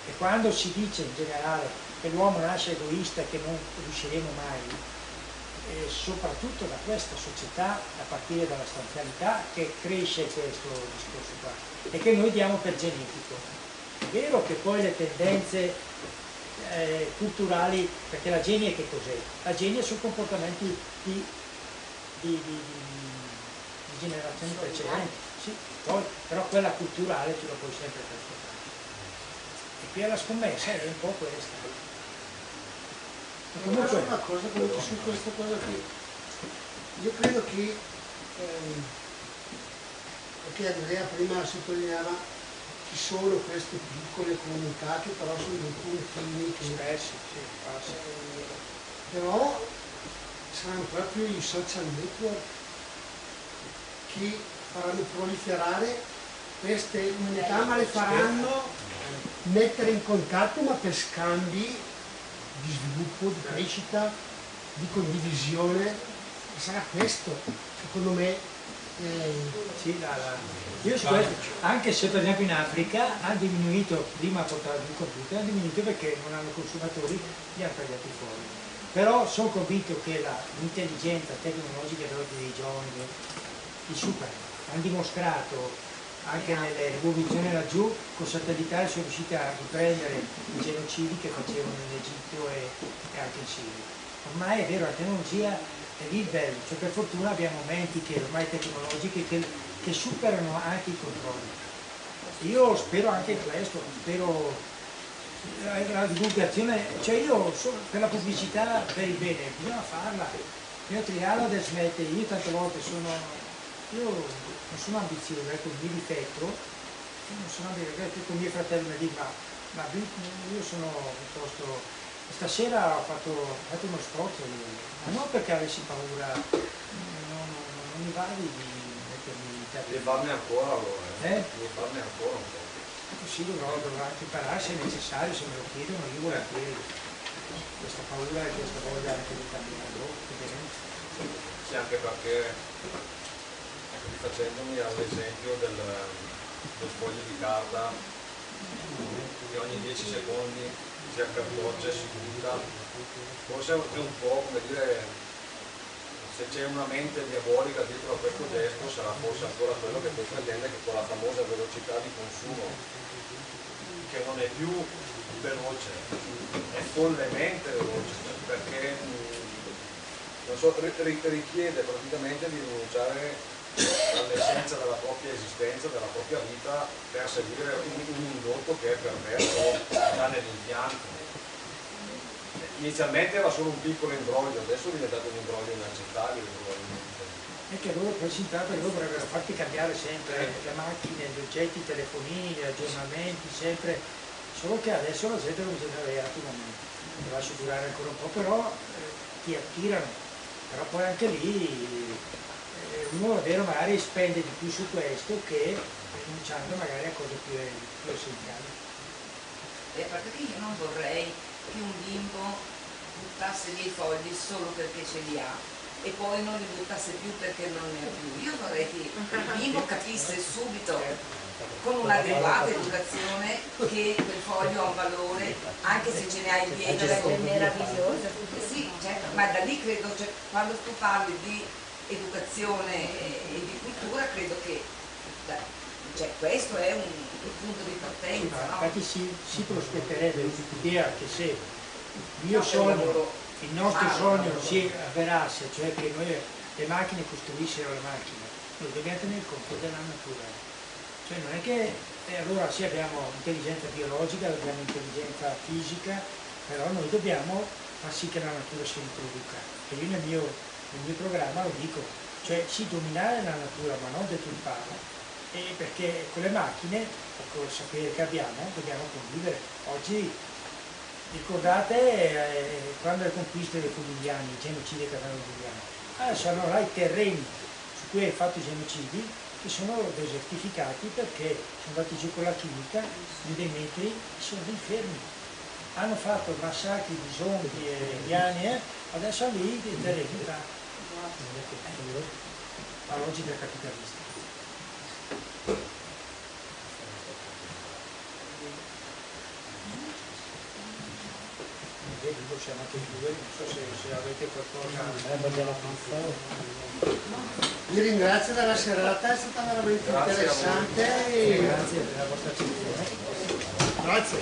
E quando si dice in generale che l'uomo nasce egoista e che non riusciremo mai, soprattutto da questa società, a partire dalla stanzialità, che cresce questo discorso qua e che noi diamo per genetico. È vero che poi le tendenze culturali, perché la genia che cos'è? La genia sono comportamenti di generazioni precedenti, sì, poi, però quella culturale tu la puoi sempre trasformare. E qui alla scommessa è un po' questa. Comunque una cosa comunque su questa cosa qui, io credo che perché Andrea prima sottolineava, ci sono queste piccole comunità che però sono dei puntini che però saranno proprio i social network che faranno proliferare queste comunità, ma le faranno mettere in contatto ma per scambi di sviluppo, di crescita, di condivisione. Sarà questo, secondo me. Sì, io su questo, anche se per esempio in Africa hanno diminuito, prima portavano il computer, hanno diminuito perché non hanno consumatori, li hanno tagliati fuori. Però sono convinto che l'intelligenza tecnologica dei giovani li supera. Hanno dimostrato anche nelle rivoluzioni laggiù, con satellitare sono riusciti a riprendere i genocidi che facevano in Egitto e anche in Siria. Ormai è vero, la tecnologia è lì il bello, cioè per fortuna abbiamo menti ormai tecnologiche che superano anche i controlli. Io spero anche in questo, spero la divulgazione, cioè io per la pubblicità per il bene, bisogna farla, bisogna triarla da smettere. Io tante volte io non sono ambizioso, ecco il mio difetto, non sono ambizioso, con mio fratello mi dice ma io sono piuttosto, stasera ho fatto uno sforzo, ma non perché avessi paura, non mi va di mettermi in terra. Devi farne ancora allora, devi farne ancora un po'. Sì, dovrò anche imparare se è necessario, se me lo chiedono, io volentieri. Questa paura e questa voglia anche di cambiare dopo, sì, anche perché rifacendomi all'esempio del foglio di carta che ogni 10 secondi si accartoccia e si butta, forse è un po' come dire, se c'è una mente diabolica dietro a questo gesto sarà forse ancora quello che poi pretende che con la famosa velocità di consumo, che non è più veloce, è follemente veloce, perché non so, richiede praticamente di rinunciare all'essenza della propria esistenza, della propria vita, per seguire un indotto che è perverso già nell'impianto. Inizialmente era solo un piccolo imbroglio, adesso è diventato un imbroglio inaccettabile probabilmente. E che loro poi si tratta che loro vorrebbero farti cambiare sempre le macchine, gli oggetti, i telefonini, gli aggiornamenti, sempre, solo che adesso la gente non bisogna avere un momento, ti lascio durare ancora un po', però ti attirano, però poi anche lì uno è vero magari spende di più su questo che rinunciando magari a cose più essenziali. E a parte che io non vorrei che un bimbo buttasse via i fogli solo perché ce li ha e poi non li buttasse più perché non ne ha più. Io vorrei che il bimbo capisse subito con un'adeguata educazione che quel foglio ha un valore anche se ce ne hai 10. È meraviglioso. Sì, certo, ma da lì credo, cioè, quando tu parli di educazione e di cultura credo che questo è un punto di partenza, no? Infatti si prospetterebbe l'idea che se il mio sogno, il nostro sogno si avverasse, cioè che noi le macchine costruissero le macchine, noi dobbiamo tenere conto della natura. Cioè non è che allora sì abbiamo intelligenza biologica, abbiamo intelligenza fisica, però noi dobbiamo far sì che la natura si riproduca. E io nel mio programma lo dico, cioè sì dominare la natura ma non deturparla. E perché con le macchine, con il sapere che abbiamo, dobbiamo convivere. Oggi ricordate quando le conquiste dei Fuligiani, i genocidi che avevano i Fuligiani, adesso hanno là i terreni su cui hai fatto i genocidi che sono desertificati perché sono andati giù con la chimica di dei metri e sono lì fermi. Hanno fatto massacri di zombie e indiani, adesso lì dei terreni là. La logica capitalista. possiamo anche chiudere, non so se avete qualcosa. Vi ringrazio della serata, è stata veramente interessante. Grazie per la vostra attenzione. Grazie.